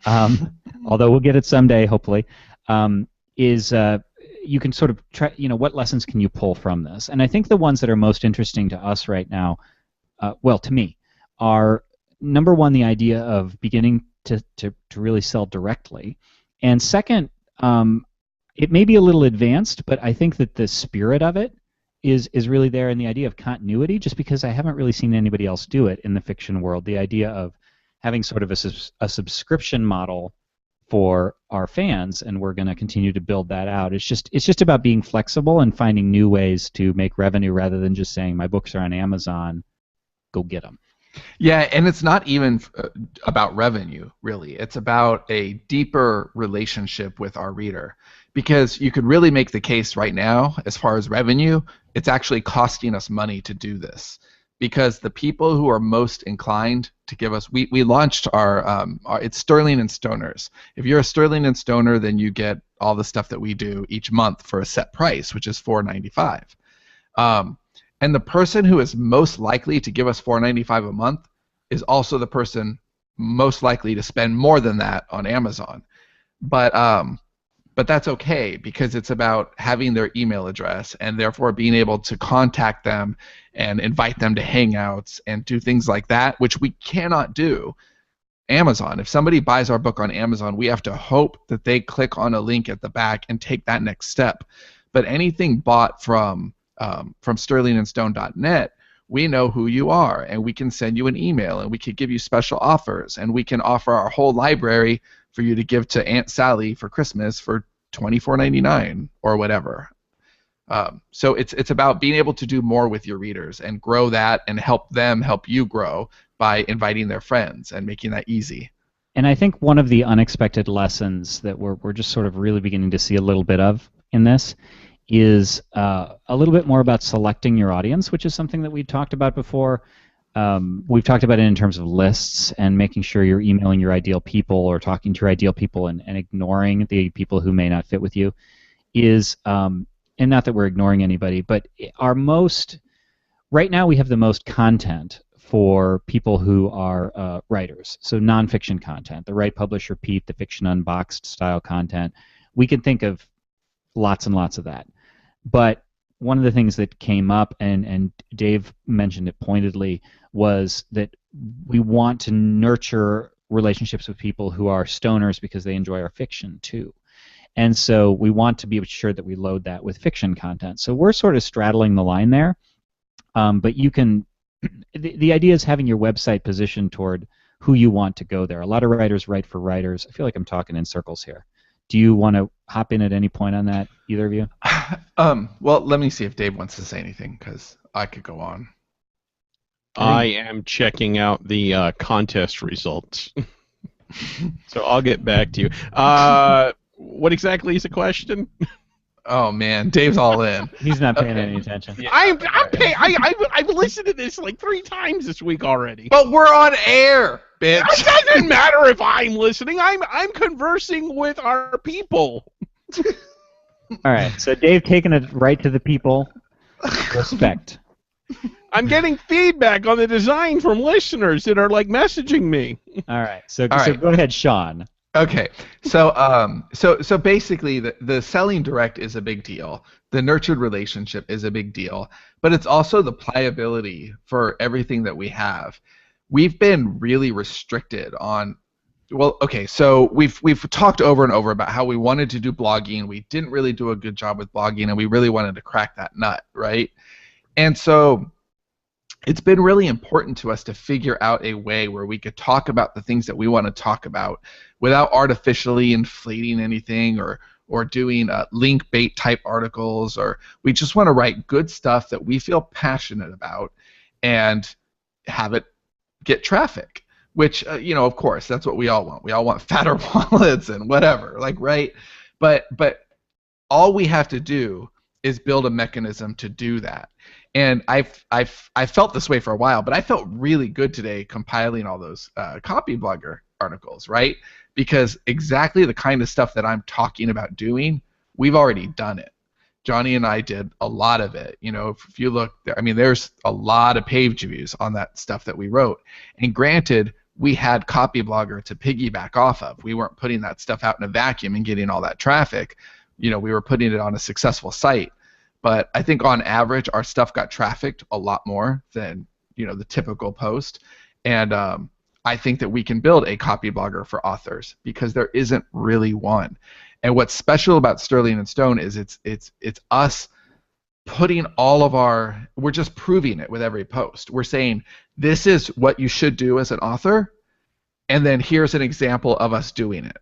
although we'll get it someday, hopefully, you can sort of try, what lessons can you pull from this? And I think the ones that are most interesting to us right now, to me, are number one, the idea of beginning to really sell directly, and second, it may be a little advanced, but I think that the spirit of it is really there, in the idea of continuity, just because I haven't really seen anybody else do it in the fiction world. The idea of having sort of a subscription model for our fans, and we're going to continue to build that out. It's just about being flexible and finding new ways to make revenue rather than just saying my books are on Amazon, go get them. Yeah, and it's not even about revenue, really. It's about a deeper relationship with our reader. Because you could really make the case right now, as far as revenue, it's actually costing us money to do this. because the people who are most inclined to give us, we launched our it's Sterling and Stoners. If you're a Sterling and Stoner, then you get all the stuff that we do each month for a set price, which is $4.95. And the person who is most likely to give us $4.95 a month is also the person most likely to spend more than that on Amazon. But that's okay, because it's about having their email address and therefore being able to contact them and invite them to hangouts and do things like that, which we cannot do. Amazon, if somebody buys our book on Amazon, we have to hope that they click on a link at the back and take that next step. But anything bought from sterlingandstone.net, we know who you are, and we can send you an email, and we can give you special offers, and we can offer our whole library for you to give to Aunt Sally for Christmas for $24.99 or whatever. So it's about being able to do more with your readers and grow that and help them help you grow by inviting their friends and making that easy. And I think one of the unexpected lessons that we're just sort of really beginning to see a little bit of in this is a little bit more about selecting your audience, which is something that we talked about before. We've talked about it in terms of lists and making sure you're emailing your ideal people or talking to your ideal people and ignoring the people who may not fit with you. And not that we're ignoring anybody, but right now we have the most content for people who are writers. So nonfiction content, the Right Publisher Pete, the Fiction Unboxed style content. We can think of lots and lots of that. But one of the things that came up, and Dave mentioned it pointedly, was that we want to nurture relationships with people who are stoners because they enjoy our fiction too. And so we want to be sure that we load that with fiction content. So we're sort of straddling the line there. But you can, the idea is having your website positioned toward who you want to go there. A lot of writers write for writers. I feel like I'm talking in circles here. Do you want to hop in at any point on that, either of you? Well, let me see if Dave wants to say anything, because I could go on. I am checking out the contest results. So I'll get back to you. What exactly is the question? Oh man, Dave's all in. He's not paying any attention. Yeah. I've listened to this like 3 times this week already. But we're on air, bitch. It doesn't matter if I'm listening. I'm conversing with our people. All right. So Dave taking it right to the people. Respect. I'm getting feedback on the design from listeners that are like messaging me. All right. So go ahead, Sean. Okay, so basically the selling direct is a big deal. The nurtured relationship is a big deal, but it's also the pliability for everything that we have. We've been really restricted on, well, okay, so we've talked over and over about how we wanted to do blogging. We didn't really do a good job with blogging, and we really wanted to crack that nut, right? And so it's been really important to us to figure out a way where we could talk about the things that we want to talk about without artificially inflating anything or doing link bait type articles, or we just want to write good stuff that we feel passionate about and have it get traffic, which, of course, that's what we all want. We all want fatter wallets and whatever, like, right? But all we have to do is build a mechanism to do that. And I've felt this way for a while, but I felt really good today compiling all those copy blogger articles, right? Because exactly the kind of stuff that I'm talking about doing, we've already done it. Johnny and I did a lot of it. If you look, there's a lot of page views on that stuff that we wrote. And granted, we had copy blogger to piggyback off of. We weren't putting that stuff out in a vacuum and getting all that traffic. We were putting it on a successful site. But I think on average, our stuff got trafficked a lot more than the typical post. And I think that we can build a copy blogger for authors because there isn't really one. And what's special about Sterling and Stone is it's us putting all of we're just proving it with every post. We're saying this is what you should do as an author, and then here's an example of us doing it.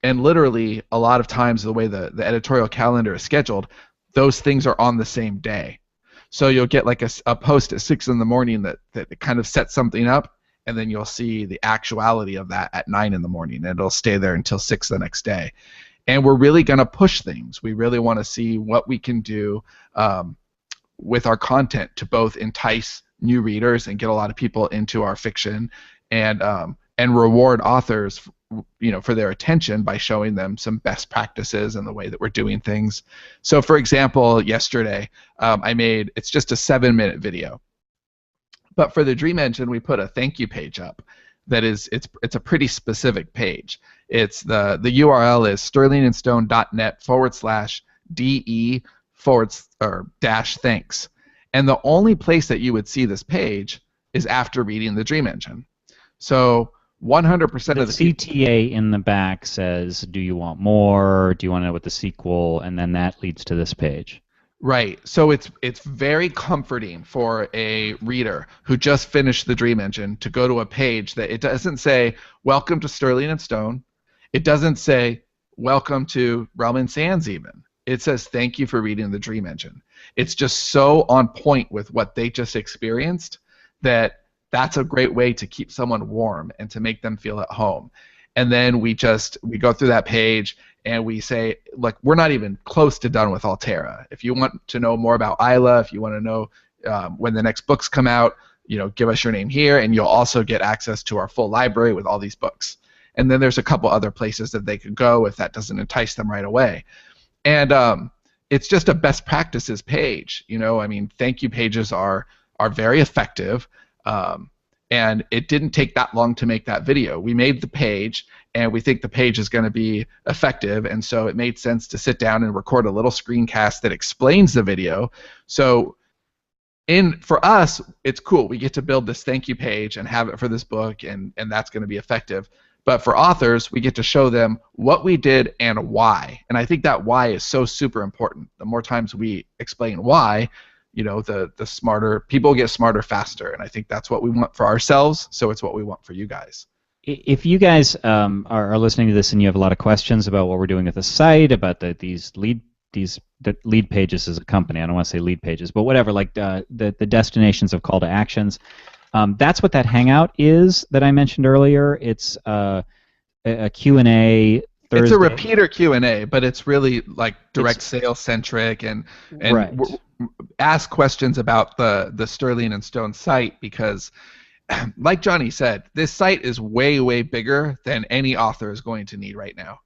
And literally, a lot of times the way the editorial calendar is scheduled, those things are on the same day. So you'll get like a post at 6 in the morning that kind of sets something up, and then you'll see the actuality of that at 9 in the morning, and it'll stay there until 6 the next day. And we're really going to push things. We really want to see what we can do with our content to both entice new readers and get a lot of people into our fiction, and reward authors, for their attention by showing them some best practices and the way that we're doing things. So, for example, yesterday it's just a 7-minute video, but for the Dream Engine we put a thank you page up. That is, it's a pretty specific page. It's the URL is sterlingandstone.net/DE/thanks, and the only place that you would see this page is after reading the Dream Engine. So 100% of the CTA in the back says, do you want more? Do you want to know what the sequel? And then that leads to this page. Right. So it's very comforting for a reader who just finished the Dream Engine to go to a page that it doesn't say, welcome to Sterling and Stone. It doesn't say, welcome to Realm and Sands even. It says, thank you for reading the Dream Engine. It's just so on point with what they just experienced that's a great way to keep someone warm and to make them feel at home. And then we go through that page and we say, look, we're not even close to done with Altera. If you want to know more about Isla, if you want to know when the next books come out, give us your name here, and you'll also get access to our full library with all these books. And then there's a couple other places that they could go if that doesn't entice them right away. And it's just a best practices page. Thank you pages are very effective. And it didn't take that long to make that video. We made the page, and we think the page is going to be effective, and so it made sense to sit down and record a little screencast that explains the video. So for us, it's cool. We get to build this thank you page and have it for this book, and that's going to be effective. But for authors, we get to show them what we did and why. And I think that why is so super important. The more times we explain why, the smarter people get smarter faster, and I think that's what we want for ourselves, so it's what we want for you guys. If you guys are listening to this and you have a lot of questions about what we're doing with the site, about the lead pages as a company, I don't want to say lead pages, but whatever, like the destinations of call to actions, that's what that Hangout is that I mentioned earlier. It's a Q&A Thursday. It's a repeater Q&A, but it's really like direct sales centric and right. Ask questions about the Sterling and Stone site, because like Johnny said, this site is way, way bigger than any author is going to need right now.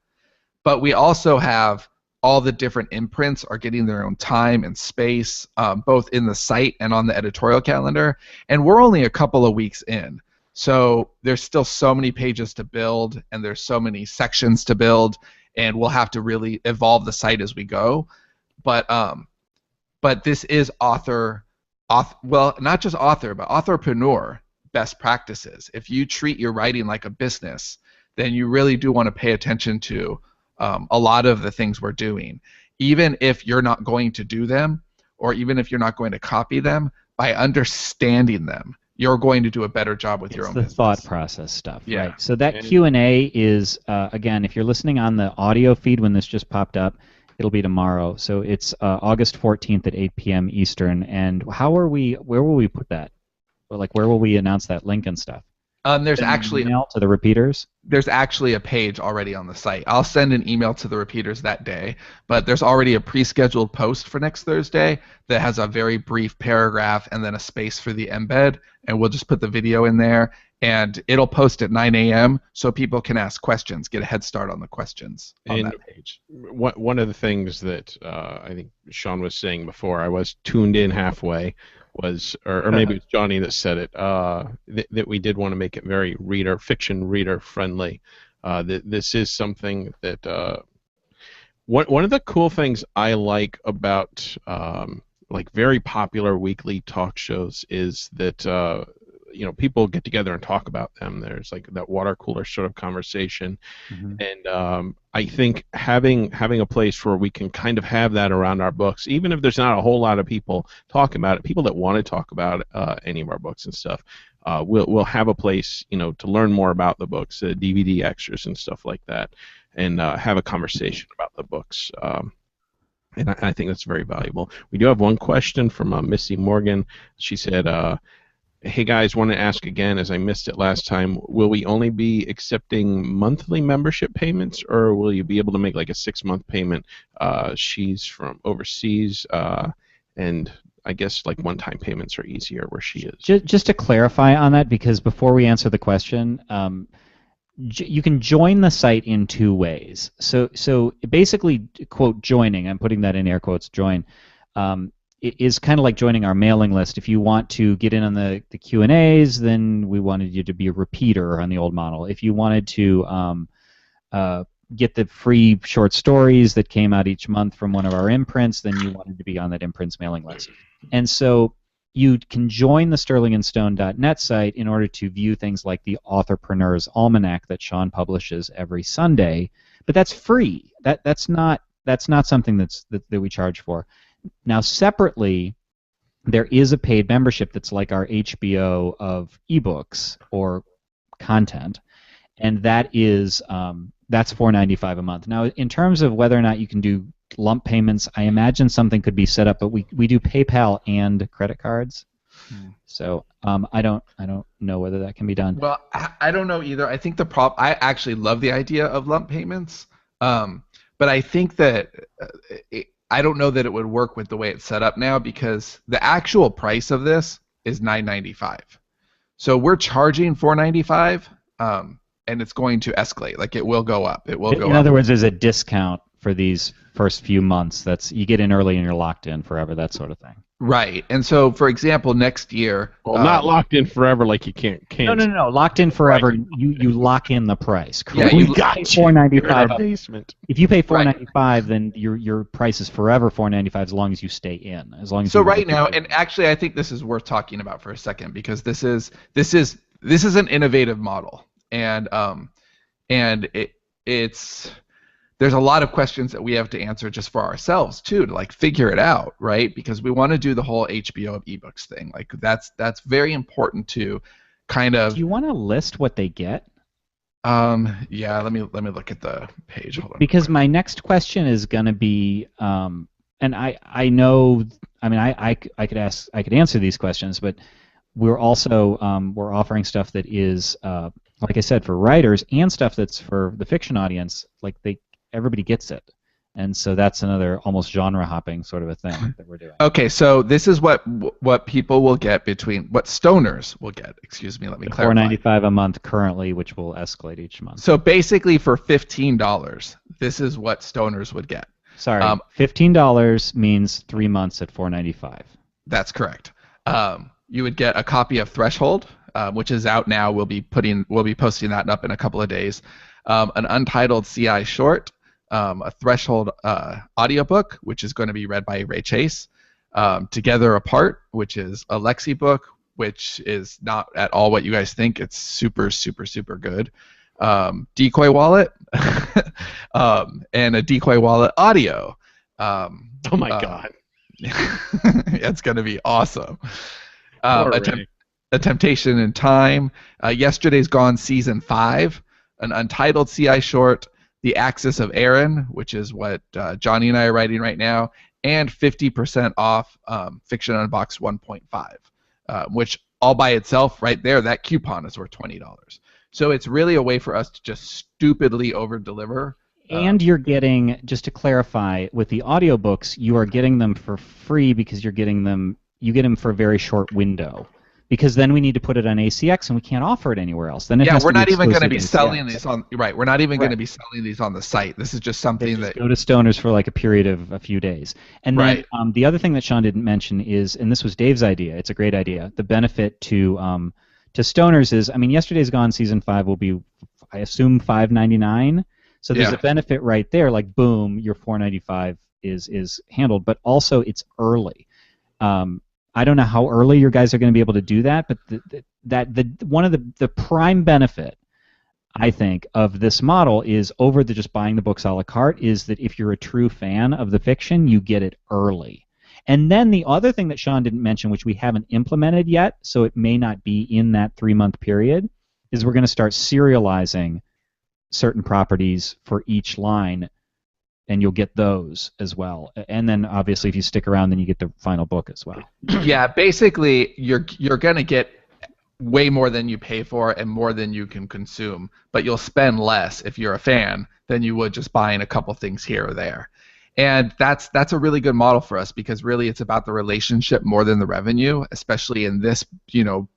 But we also have all the different imprints are getting their own time and space, both in the site and on the editorial calendar, and we're only a couple of weeks in. So there's still so many pages to build, and there's so many sections to build, and we'll have to really evolve the site as we go. But this is well, not just author, but authorpreneur best practices. If you treat your writing like a business, then you really do want to pay attention to a lot of the things we're doing. Even if you're not going to do them, or even if you're not going to copy them, by understanding them, you're going to do a better job with your own business. It's the thought process stuff, yeah. Right? So that Q&A is, again, if you're listening on the audio feed when this just popped up, it'll be tomorrow. So it's August 14th at 8 p.m. Eastern. And where will we put that? Or like, where will we announce that link and stuff? There's actually email to the repeaters. There's actually a page already on the site. I'll send an email to the repeaters that day, but there's already a pre-scheduled post for next Thursday that has a very brief paragraph and then a space for the embed, and we'll just put the video in there, and it'll post at 9 a.m. so people can ask questions, get a head start on the questions on that page. One of the things that I think Sean was saying before, I was tuned in halfway, was, or maybe it was Johnny that said it, that we did want to make it very fiction reader friendly. This is something that one of the cool things I like about like very popular weekly talk shows is that people get together and talk about them. There's like that water cooler sort of conversation, and I think having a place where we can kind of have that around our books, even if there's not a whole lot of people talking about it, people that want to talk about any of our books and stuff, we'll have a place to learn more about the books, DVD extras and stuff like that, and have a conversation about the books. And I think that's very valuable. We do have one question from Missy Morgan. She said, hey guys, want to ask again, as I missed it last time, will we only be accepting monthly membership payments, or will you be able to make like a 6-month payment? She's from overseas, and I guess like one-time payments are easier where she is. Just to clarify on that, because before we answer the question, you can join the site in two ways. So basically, quote, joining, I'm putting that in air quotes, join, it is kind of like joining our mailing list. If you want to get in on the Q&As, then we wanted you to be a repeater on the old model. If you wanted to get the free short stories that came out each month from one of our imprints, then you wanted to be on that imprint's mailing list. And so you can join the sterlingandstone.net site in order to view things like the Authorpreneur's Almanac that Sean publishes every Sunday, but that's free. That's not something that we charge for. Now, separately, there is a paid membership that's like our HBO of ebooks or content, and that is that's $4.95 a month. Now, in terms of whether or not you can do lump payments, I imagine something could be set up, but we do PayPal and credit cards. So I don't know whether that can be done. Well, I don't know either. I think I actually love the idea of lump payments, but I think that I don't know that it would work with the way it's set up now, because the actual price of this is $9.95. So we're charging $4.95, and it's going to escalate. Like, it will go up. It will go up. In other words, there's a discount for these first few months. That's, you get in early and you're locked in forever, that sort of thing. Right. And so, for example, next year... Well, not locked in forever, like you can't cancel. No. Locked in forever. Right. You lock in the price. Yeah, you got $4.95. Basement. If you pay $4.95, then your price is forever $4.95 as long as you stay in. As long as. So right now, and actually, I think this is worth talking about for a second, because this is an innovative model, and it's. There's a lot of questions that we have to answer just for ourselves too, to like figure it out, right? Because we want to do the whole HBO of ebooks thing. Like that's very important to kind of. Do you want to list what they get? Yeah. Let me look at the page. Hold on. Because my next question is going to be, and I know, I mean, I could answer these questions, but we're also we're offering stuff that is, like I said, for writers, and stuff that's for the fiction audience. Like everybody gets it, and so that's another almost genre hopping sort of a thing that we're doing. Okay, so this is what people will get what stoners will get. Excuse me, let me clarify. $4.95 a month currently, which will escalate each month. So basically, for $15, this is what stoners would get. Sorry, $15 means 3 months at $4.95. That's correct. You would get a copy of Threshold, which is out now. We'll be posting that up in a couple of days. An untitled CI short. A Threshold audiobook, which is going to be read by Ray Chase. Together Apart, which is a Lexi book, which is not at all what you guys think. It's super, super, super good. Decoy Wallet, and a Decoy Wallet audio. Oh my God. It's going to be awesome. A Temptation in Time. Yesterday's Gone Season 5. An untitled CI short. The Axis of Aaron, which is what Johnny and I are writing right now, and 50% off Fiction Unboxed 1.5, which all by itself, right there, that coupon is worth $20. So it's really a way for us to just stupidly over-deliver. And you're getting, just to clarify, with the audiobooks, you are getting them for free because you get them for a very short window. Because then we need to put it on ACX, and we can't offer it anywhere else. Then we're not even going to be selling these on We're not even going to be selling these on the site. This is just something that go to Stoners for like a period of a few days. And then the other thing that Sean didn't mention is, and this was Dave's idea. It's a great idea. The benefit to Stoners is, I mean, Yesterday's Gone Season 5 will be, I assume, $5.99. So there's a benefit right there. Like, boom, your $4.95 is handled. But also, it's early. I don't know how early your guys are going to be able to do that, but one of the prime benefit, I think, of this model is over the just buying the books a la carte, is that if you're a true fan of the fiction, you get it early. And then the other thing that Sean didn't mention, which we haven't implemented yet, so it may not be in that 3-month period, is we're going to start serializing certain properties for each line, and you'll get those as well. And then, obviously, if you stick around, then you get the final book as well. Yeah, basically, you're going to get way more than you pay for and more than you can consume, but you'll spend less if you're a fan than you would just buying a couple things here or there. And that's a really good model for us because really it's about the relationship more than the revenue, especially in this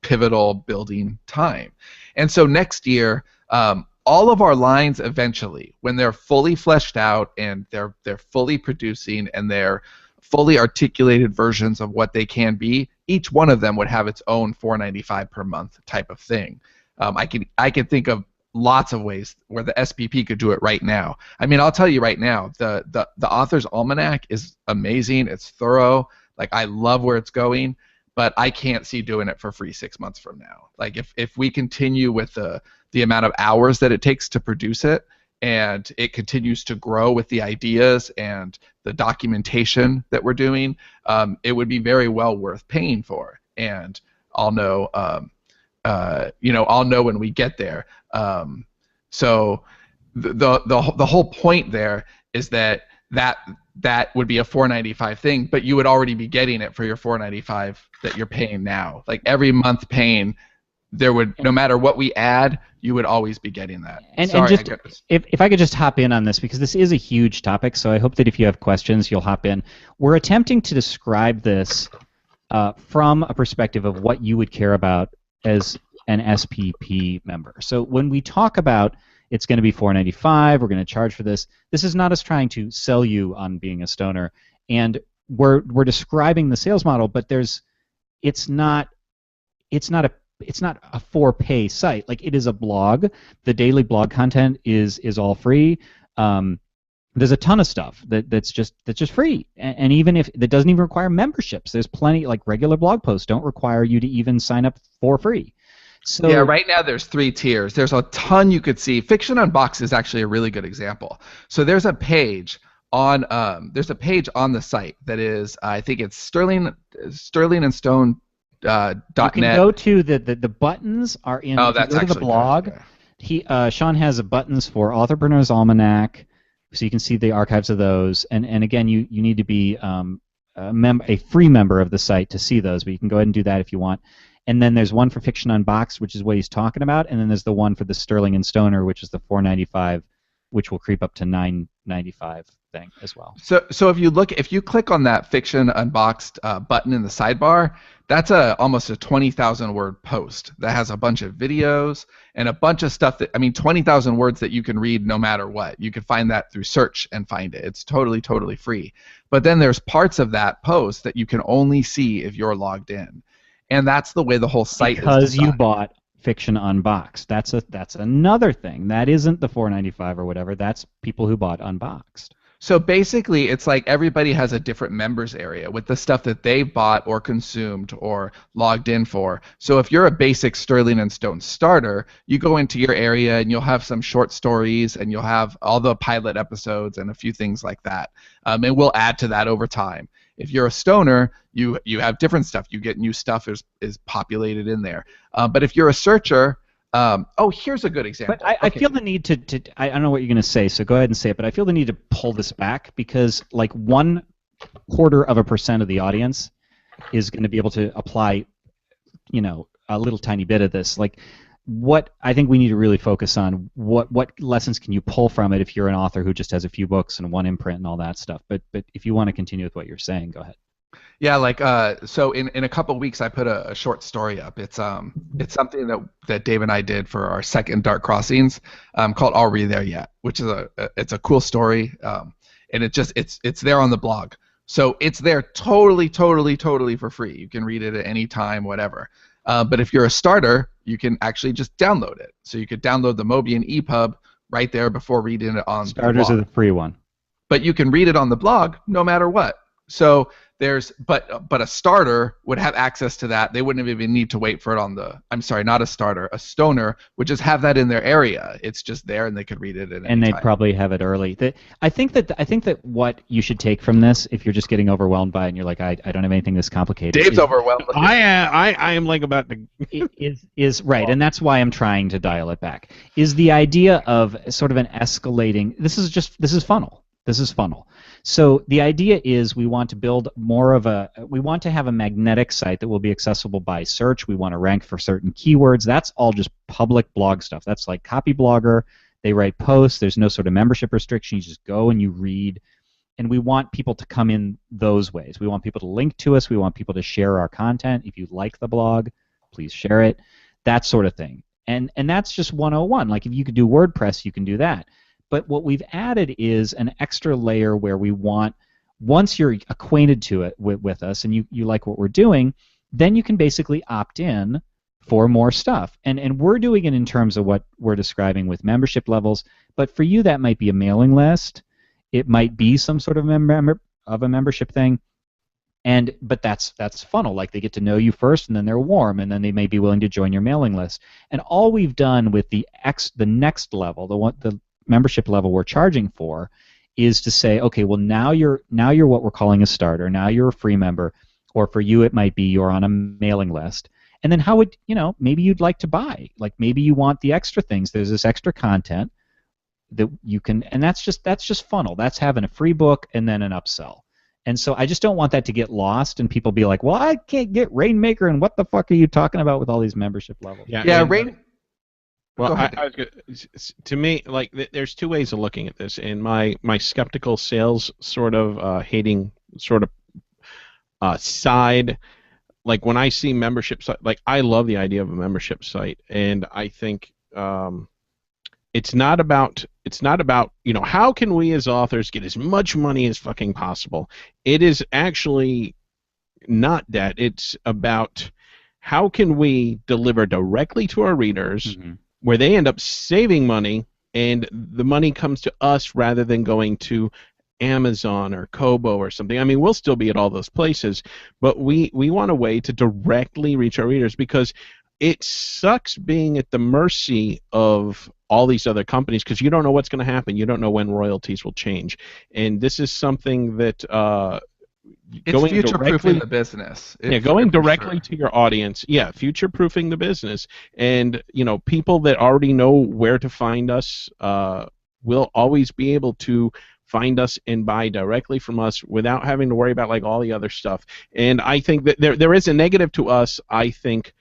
pivotal building time. And so next year, all of our lines eventually, when they're fully fleshed out and they're fully producing and they're fully articulated versions of what they can be, each one of them would have its own $4.95 per month type of thing. I can think of lots of ways where the SPP could do it right now. I mean, I'll tell you right now, the Author's Almanac is amazing. It's thorough. Like, I love where it's going, but I can't see doing it for free 6 months from now. Like, if we continue with the amount of hours that it takes to produce it, and it continues to grow with the ideas and the documentation that we're doing, it would be very well worth paying for. And I'll know, I'll know when we get there. So the whole point there is that would be a $4.95 thing, but you would already be getting it for your $4.95 that you're paying now. Like, every month paying, there would, no matter what we add, you would always be getting that. And just, if I could just hop in on this, because this is a huge topic, so I hope that if you have questions, you'll hop in. We're attempting to describe this from a perspective of what you would care about as an SPP member. So when we talk about it's going to be $4.95, we're going to charge for this, this is not us trying to sell you on being a stoner, and we're describing the sales model, but it's not a for-pay site. Like, it is a blog. The daily blog content is all free. There's a ton of stuff that's just free, and even if that doesn't even require memberships, there's plenty. Like, regular blog posts don't require you to even sign up for free. So yeah, right now there's 3 tiers. There's a ton you could see. Fiction Unboxed is actually a really good example. So there's a page on the site that is, I think it's Sterling and Stone. You can go to the buttons are in. Oh, that's actually the blog. Good. Sean has buttons for Authorpreneur's Almanac, so you can see the archives of those. And again, you need to be a free member of the site to see those, but you can go ahead and do that if you want. And then there's one for Fiction Unboxed, which is what he's talking about, and then there's the one for the Sterling and Stoner, which is the $4.95, which will creep up to $9.95 thing as well. So if you click on that Fiction Unboxed button in the sidebar, that's almost a 20,000 word post that has a bunch of videos and a bunch of stuff 20,000 words that you can read no matter what. You can find that through search and find it. It's totally free. But then there's parts of that post that you can only see if you're logged in. And that's the way the whole site is designed. Because you bought Fiction Unboxed. That's another thing. That isn't the $4.95 or whatever. That's people who bought Unboxed. So basically, it's like everybody has a different members area with the stuff that they bought or consumed or logged in for. So if you're a basic Sterling and Stone starter, you go into your area and you'll have some short stories and you'll have all the pilot episodes and a few things like that. And we'll add to that over time. If you're a stoner, you have different stuff. You get new stuff is populated in there. But if you're a searcher, here's a good example. But I feel the need to I don't know what you're going to say, so go ahead and say it, but I feel the need to pull this back because like 0.25% of the audience is going to be able to apply, a little tiny bit of this. Like, what I think we need to really focus on, what lessons can you pull from it if you're an author who just has a few books and one imprint and all that stuff. But if you want to continue with what you're saying, go ahead. Yeah, so in a couple weeks I put a short story up. It's something that Dave and I did for our second Dark Crossings, called Are We There Yet, which is it's a cool story, and it's there on the blog. So it's there totally for free. You can read it at any time, whatever. But if you're a starter, you can actually just download it. So you could download the Mobian EPUB right there before reading it on Starters the blog. Are the free one. But you can read it on the blog no matter what. So but a starter would have access to that. They wouldn't even need to wait for it on not a starter, a stoner would just have that in their area. It's just there and they could read it at any time. And they'd probably have it early. I think that what you should take from this, if you're just getting overwhelmed by it and you're like, I don't have anything this complicated. Dave's overwhelmed. I am like about to is right, and that's why I'm trying to dial it back. Is the idea of sort of an escalating. This is funnel. This is funnel. So the idea is we want to build we want to have a magnetic site that will be accessible by search. We want to rank for certain keywords. That's all just public blog stuff. That's like Copy Blogger. They write posts. There's no sort of membership restriction. You just go and you read and we want people to come in those ways. We want people to link to us. We want people to share our content. If you like the blog, please share it. That sort of thing. And that's just 101. Like if you could do WordPress, you can do that. But what we've added is an extra layer where we want, once you're acquainted to it with us and you like what we're doing, then you can basically opt in for more stuff. And we're doing it in terms of what we're describing with membership levels. But for you, that might be a mailing list. It might be some sort of a membership thing. But that's funnel. Like they get to know you first, and then they're warm, and then they may be willing to join your mailing list. And all we've done with the next level, the membership level we're charging for, is to say, okay, well now you're what we're calling a starter. Now you're a free member, or for you it might be you're on a mailing list. And then how would maybe you'd like to buy? Like maybe you want the extra things. There's this extra content that you can, and that's just funnel. That's having a free book and then an upsell. And so I just don't want that to get lost and people be like, well, I can't get Rainmaker, and what the fuck are you talking about with all these membership levels? Yeah, Rain. Well, to me, like, there's two ways of looking at this, and my skeptical sales sort of hating sort of side, like when I see membership site, like I love the idea of a membership site, and I think it's not about how can we as authors get as much money as fucking possible. It is actually not that. It's about how can we deliver directly to our readers, where they end up saving money, and the money comes to us rather than going to Amazon or Kobo or something. I mean, we'll still be at all those places, but we want a way to directly reach our readers, because it sucks being at the mercy of all these other companies, because you don't know what's going to happen. You don't know when royalties will change. And this is something that it's future-proofing the business. Going directly to your audience. Yeah, future-proofing the business. And, people that already know where to find us will always be able to find us and buy directly from us without having to worry about like all the other stuff. And I think that there is a negative to us, I think,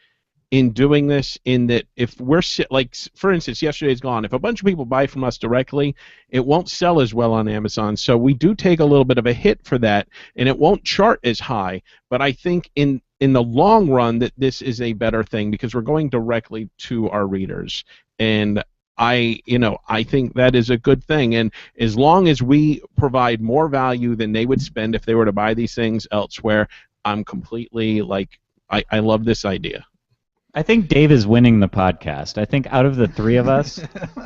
in doing this, in that if we're like, for instance, Yesterday's Gone, if a bunch of people buy from us directly, it won't sell as well on Amazon. So we do take a little bit of a hit for that, and it won't chart as high. But I think in the long run that this is a better thing, because we're going directly to our readers, and I think that is a good thing. And as long as we provide more value than they would spend if they were to buy these things elsewhere, I'm completely like, I love this idea. I think Dave is winning the podcast. I think out of the three of us,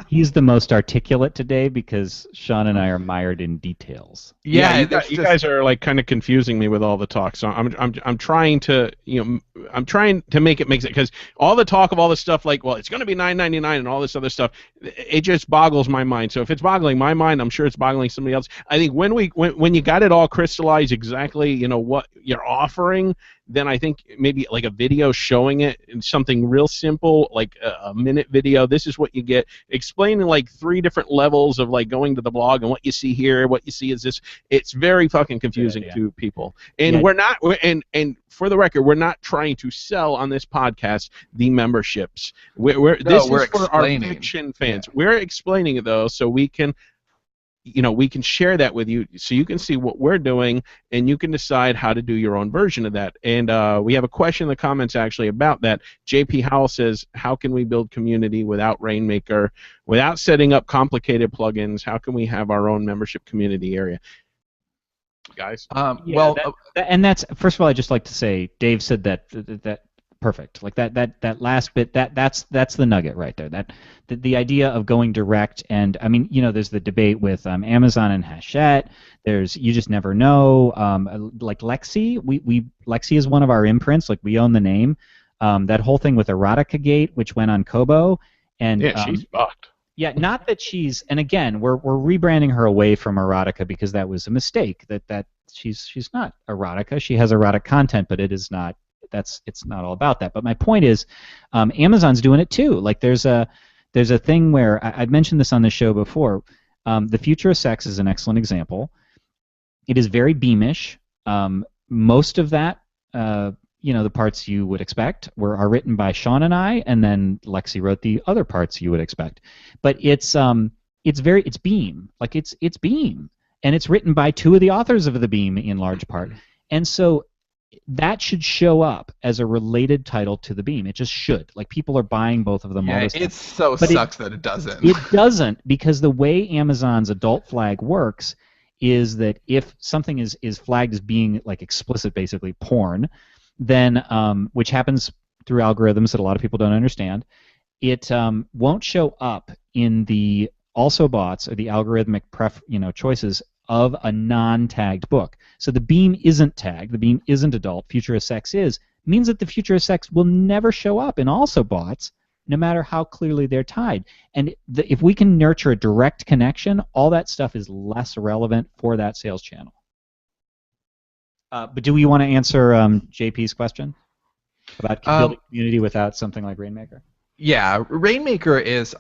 he's the most articulate today, because Sean and I are mired in details. Yeah, you guys are like kind of confusing me with all the talk. So I'm trying to make it make sense, because all the talk of all this stuff, like, well, it's going to be $9.99 and all this other stuff, it just boggles my mind. So if it's boggling my mind, I'm sure it's boggling somebody else. I think when you got it all crystallized exactly, what you're offering, then I think maybe like a video showing it, and something real simple, like a minute video. This is what you get, explaining like 3 different levels of like going to the blog, and what you see here, what you see is this. It's very fucking confusing to people. And we're not, and for the record, we're not trying to sell on this podcast the memberships. This is for our fiction fans. We're explaining it though, so we can share that with you, so you can see what we're doing, and you can decide how to do your own version of that. And we have a question in the comments actually about that. JP Howell says, how can we build community without Rainmaker, without setting up complicated plugins? How can we have our own membership community area? Guys? And that's, first of all, I'd just like to say, Dave said that perfect. Like that last bit, that's the nugget right there. That the idea of going direct, and I mean, there's the debate with Amazon and Hachette. There's You Just Never Know. Like Lexi, Lexi is one of our imprints. Like we own the name. That whole thing with Erotica Gate, which went on Kobo, and she's fucked. Yeah, not that she's, and again, we're rebranding her away from erotica, because that was a mistake. That she's not erotica. She has erotic content, but it is not. It's not all about that. But my point is, Amazon's doing it too. Like there's a thing where I've mentioned this on the show before. The Future of Sex is an excellent example. It is very beamish. Most of that, the parts you would expect are written by Sean and I, and then Lexi wrote the other parts you would expect. But it's beam. Like it's beam. and it's written by two of the authors of the Beam in large part. And so that should show up as a related title to the Beam. It just should. Like, people are buying both of them all Yeah, this time. it so But sucks that it doesn't. It doesn't, because the way Amazon's adult flag works is that if something is flagged as being like explicit, basically porn, then which happens through algorithms that a lot of people don't understand, it won't show up in the also bots or the algorithmic choices of a non-tagged book. So the Beam isn't tagged, the Beam isn't adult, Future of Sex is, means that the Future of Sex will never show up in also bots, no matter how clearly they're tied. And if we can nurture a direct connection, all that stuff is less relevant for that sales channel. But do we want to answer JP's question about building community without something like Rainmaker? Yeah, Rainmaker is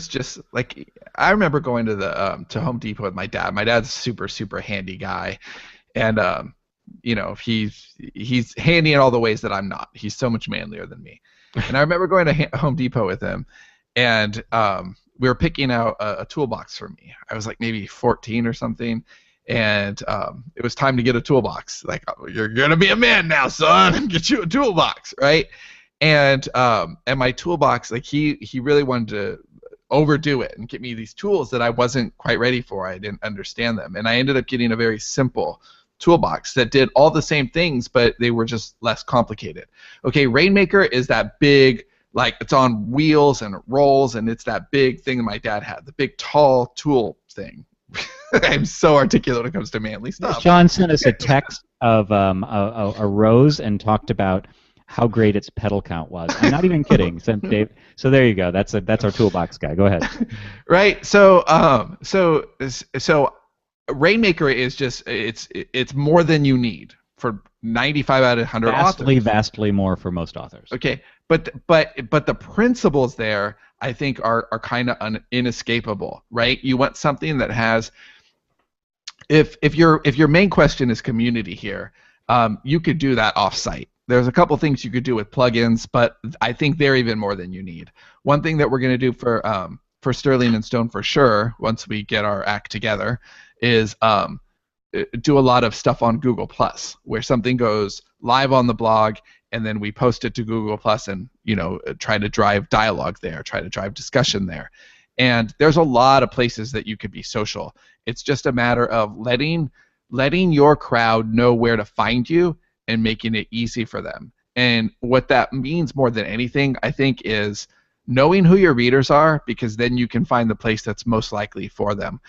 just like, I remember going to Home Depot with my dad. My dad's a super handy guy, and he's handy in all the ways that I'm not. He's so much manlier than me. And I remember going to Home Depot with him, and we were picking out a toolbox for me. I was like maybe 14 or something, and it was time to get a toolbox. Like, oh, you're gonna be a man now, son. Get you a toolbox, right? And my toolbox, like he really wanted to overdo it and get me these tools that I wasn't quite ready for. I didn't understand them, and I ended up getting a very simple toolbox that did all the same things, but they were just less complicated. Okay, Rainmaker is that big, like, it's on wheels and it rolls, and it's that big thing that my dad had, the big tall tool thing. I'm so articulate when it comes to manly stuff. Sean sent us a text of a rose and talked about how great its petal count was. I'm not even kidding. Dave. So there you go. That's our toolbox guy. Go ahead. Right. So Rainmaker is just it's more than you need for 95 out of 100 authors. Vastly more for most authors. Okay, but the principles there, I think, are kind of inescapable, right? You want something that has, if your main question is community here, you could do that off-site. There's a couple things you could do with plugins, but I think they're even more than you need. One thing that we're going to do for Sterling and Stone for sure, once we get our act together, is do a lot of stuff on Google Plus, where something goes live on the blog, and then we post it to Google Plus, and try to drive dialogue there, try to drive discussion there. And there's a lot of places that you could be social. It's just a matter of letting your crowd know where to find you and making it easy for them. And what that means more than anything, I think, is knowing who your readers are, because then you can find the place that's most likely for them.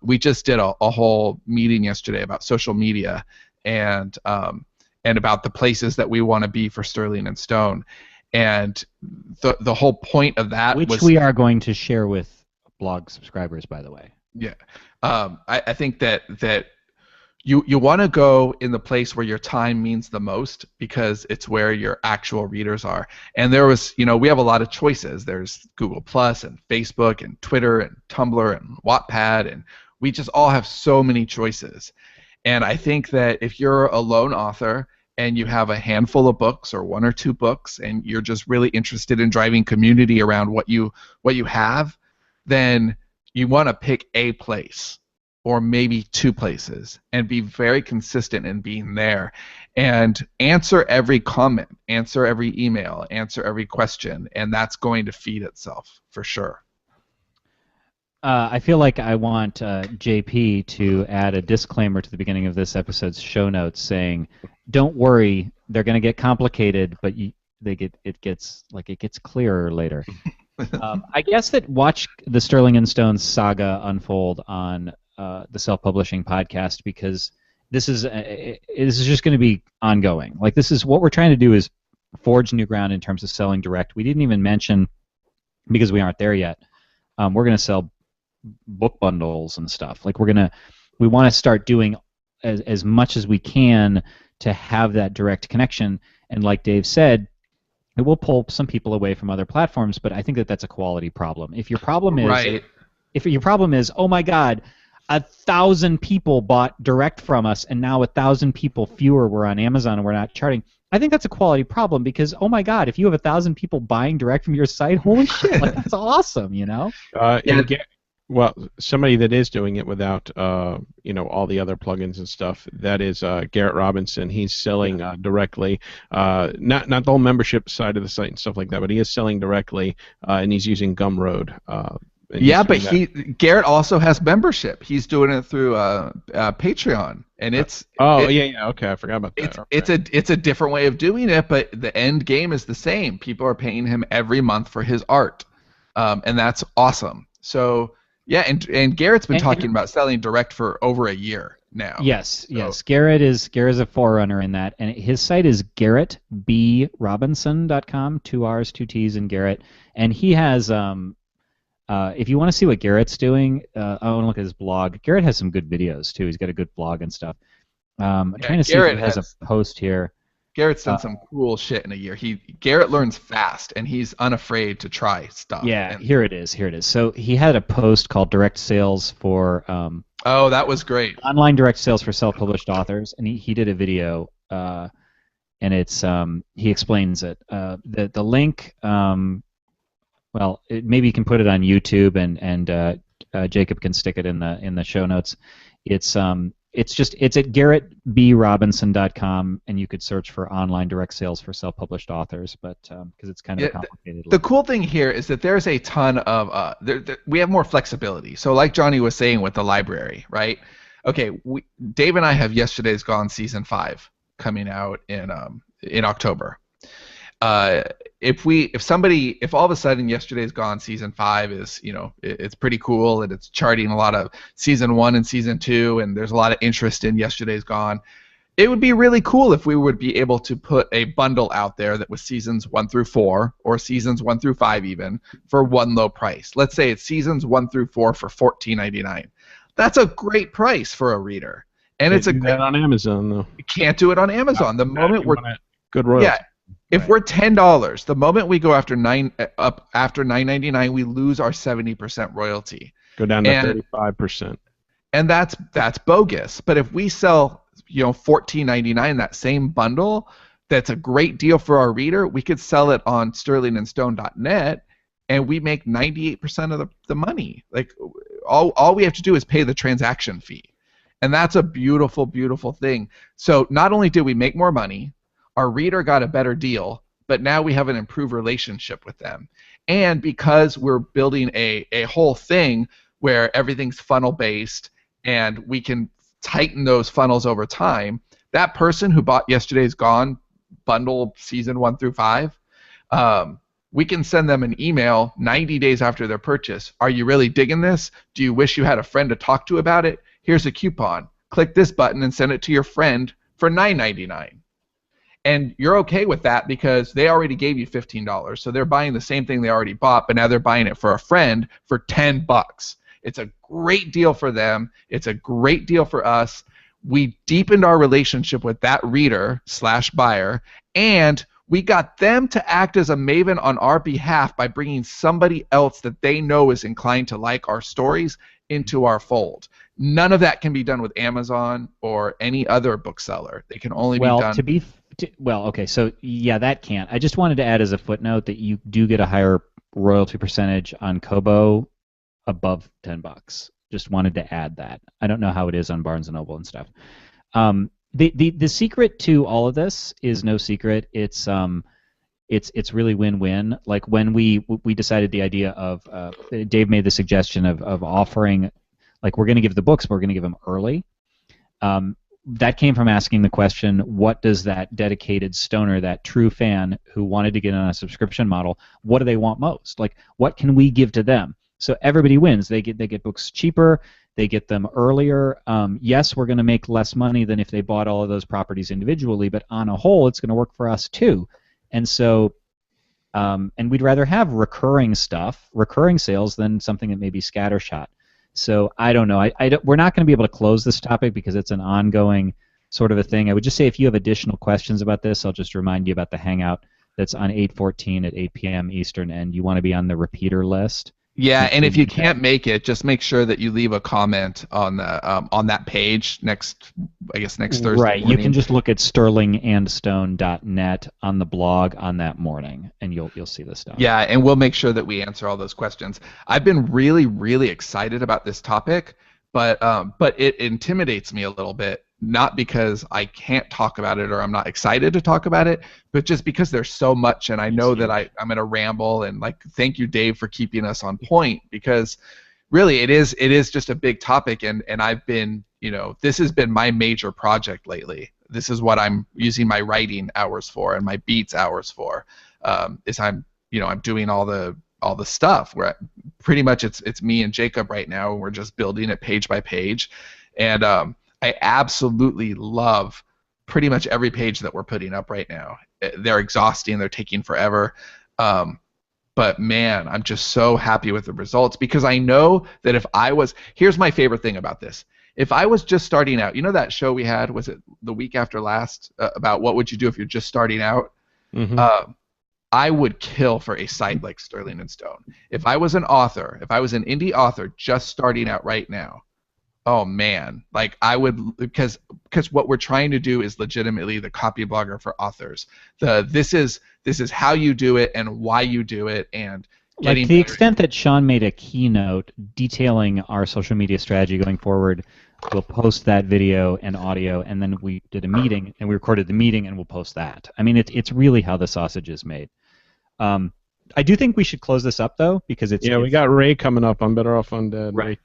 We just did a whole meeting yesterday about social media and about the places that we want to be for Sterling and Stone. And the whole point of that was, we are going to share with blog subscribers, by the way. Yeah. I think that you want to go in the place where your time means the most, because it's where your actual readers are. And there was, we have a lot of choices. There's Google Plus and Facebook and Twitter and Tumblr and Wattpad, and we just all have so many choices. And I think that if you're a lone author and you have a handful of books or one or two books, and you're just really interested in driving community around what you have, then you want to pick a place, or maybe two places, and be very consistent in being there, and answer every comment, answer every email, answer every question, and that's going to feed itself for sure. I feel like I want JP to add a disclaimer to the beginning of this episode's show notes saying, "Don't worry, they're going to get complicated, but it gets clearer later." I guess that watch the Sterling and Stone saga unfold on the self-publishing podcast, because this is just going to be ongoing. Like, this is what we're trying to do, is forge new ground in terms of selling direct. We didn't even mention, because we aren't there yet, we're going to sell book bundles and stuff. Like, we want to start doing as much as we can to have that direct connection. And like Dave said, it will pull some people away from other platforms, but I think that that's a quality problem. If your problem is right. If your problem is, oh my God, 1,000 people bought direct from us, and now 1,000 people fewer were on Amazon and we're not charting, I think that's a quality problem, because, oh my God, if you have 1,000 people buying direct from your site, holy shit, like, that's awesome, Well, somebody that is doing it without, all the other plugins and stuff. That is Garrett Robinson. He's selling directly, not the whole membership side of the site and stuff like that, but he is selling directly, and he's using Gumroad. Yeah, but Garrett also has membership. He's doing it through Patreon, and it's okay, I forgot about that. It's a different way of doing it, but the end game is the same. People are paying him every month for his art, and that's awesome. So yeah, and Garrett's been talking about selling direct for over a year now. Yes. Garrett is a forerunner in that, and his site is GarrettBRobinson.com. 2 R's, 2 T's, and Garrett, and he has if you want to see what Garrett's doing, I want to look at his blog. Garrett has some good videos too. He's got a good blog and stuff. I'm trying to see if he has a post here. Garrett's done some cool shit in a year. Garrett learns fast, and he's unafraid to try stuff. Yeah, here it is. So he had a post called "Direct Sales for." Oh, that was great. Online direct sales for self-published authors, and he did a video, and it's he explains it. The link. Well, maybe you can put it on YouTube, and Jacob can stick it in the show notes. It's at GarrettBRobinson.com, and you could search for online direct sales for self-published authors, but because it's kind of complicated. The cool thing here is that there's a ton of we have more flexibility. So like Johnny was saying with the library, right? Okay, Dave and I have Yesterday's Gone season 5 coming out in October. If all of a sudden Yesterday's Gone season 5 is, it's pretty cool, and it's charting a lot of season 1 and season 2, and there's a lot of interest in Yesterday's Gone, it would be really cool if we would be able to put a bundle out there that was seasons 1 through 4 or seasons 1 through 5 even for one low price. Let's say it's seasons 1 through 4 for $14.99. That's a great price for a reader, and it's that on Amazon though. You can't do it on Amazon. The moment we're good royalty. Yeah. If we're $10, the moment we go after $9.99, we lose our 70% royalty. Go down to 35%. And that's bogus. But if we sell, $14.99, that same bundle, that's a great deal for our reader. We could sell it on sterlingandstone.net, and we make 98% of the money. Like all we have to do is pay the transaction fee, and that's a beautiful, beautiful thing. So not only did we make more money, our reader got a better deal, but now we have an improved relationship with them. And because we're building a whole thing where everything's funnel-based and we can tighten those funnels over time, that person who bought Yesterday's Gone bundle season 1 through 5, we can send them an email 90 days after their purchase. Are you really digging this? Do you wish you had a friend to talk to about it? Here's a coupon. Click this button and send it to your friend for $9.99. And you're okay with that because they already gave you $15. So they're buying the same thing they already bought, but now they're buying it for a friend for $10. It's a great deal for them. It's a great deal for us. We deepened our relationship with that reader/buyer, and we got them to act as a maven on our behalf by bringing somebody else that they know is inclined to like our stories into our fold. None of that can be done with Amazon or any other bookseller. They can only be done. Okay, so yeah, that can't. I just wanted to add as a footnote that you do get a higher royalty percentage on Kobo above $10. Just wanted to add that. I don't know how it is on Barnes & Noble and stuff. The secret to all of this is no secret. It's really win-win. Like when we decided the idea of Dave made the suggestion of offering, like we're going to give the books, but we're going to give them early. That came from asking the question, what does that dedicated stoner, that true fan who wanted to get on a subscription model, what do they want most? Like, what can we give to them? So everybody wins. They get books cheaper. They get them earlier. Yes, we're going to make less money than if they bought all of those properties individually, but on a whole, it's going to work for us too. And so, and we'd rather have recurring stuff, recurring sales, than something that may be scattershot. So I don't know. We're not going to be able to close this topic because it's an ongoing sort of a thing. I would just say if you have additional questions about this, I'll just remind you about the Hangout that's on 8/14 at 8 p.m. Eastern, and you want to be on the repeater list. Yeah, and if you can't make it, just make sure that you leave a comment on that page next Thursday Right. morning. You can just look at sterlingandstone.net on the blog on that morning, and you'll see the stuff. Yeah, and we'll make sure that we answer all those questions. I've been really, really excited about this topic, but it intimidates me a little bit. Not because I can't talk about it or I'm not excited to talk about it, but just because there's so much, and I know that I'm going to ramble. And like, thank you, Dave, for keeping us on point, because really it is just a big topic, and I've been, this has been my major project lately. This is what I'm using my writing hours for and my beats hours for. Is I'm doing all the stuff where pretty much it's me and Jacob right now, and we're just building it page by page, and I absolutely love pretty much every page that we're putting up right now. They're exhausting. They're taking forever. But man, I'm just so happy with the results, because I know that here's my favorite thing about this. If I was just starting out, that show we had, was it the week after last, about what would you do if you're just starting out? Mm-hmm. I would kill for a site like Sterling and Stone. If I was an author, if I was an indie author just starting out right now, oh man, like I would, because what we're trying to do is legitimately the copy blogger for authors. This is how you do it and why you do it, and like to the extent that Sean made a keynote detailing our social media strategy going forward, we'll post that video and audio, and then we did a meeting and we recorded the meeting and we'll post that. I mean, it's really how the sausage is made. I do think we should close this up, though, because we got Ray coming up. I'm better off undead. Right.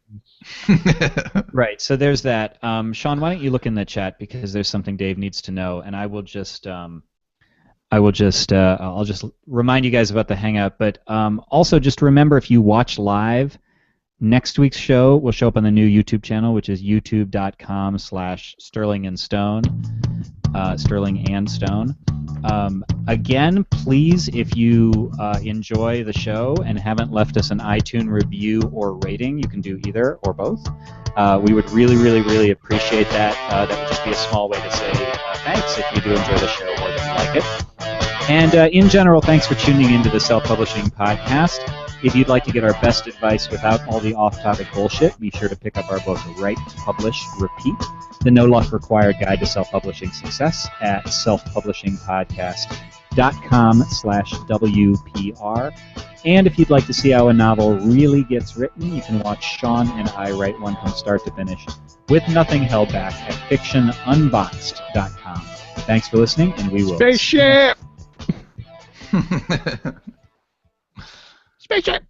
Right. So there's that. Sean, why don't you look in the chat, because there's something Dave needs to know, and I'll just remind you guys about the Hangout. But also just remember, if you watch live, next week's show will show up on the new YouTube channel, which is youtube.com/sterlingandstone. Sterling and Stone. Again, please, if you enjoy the show and haven't left us an iTunes review or rating, you can do either or both. We would really, really, really appreciate that. That would just be a small way to say thanks if you do enjoy the show or that you like it. And in general, thanks for tuning into the Self-Publishing Podcast. If you'd like to get our best advice without all the off-topic bullshit, be sure to pick up our book, Write, Publish, Repeat, the No Luck Required Guide to Self-Publishing Success at selfpublishingpodcast.com/WPR. And if you'd like to see how a novel really gets written, you can watch Sean and I write one from start to finish with nothing held back at fictionunboxed.com. Thanks for listening, and we will... Spaceship! Spaceship!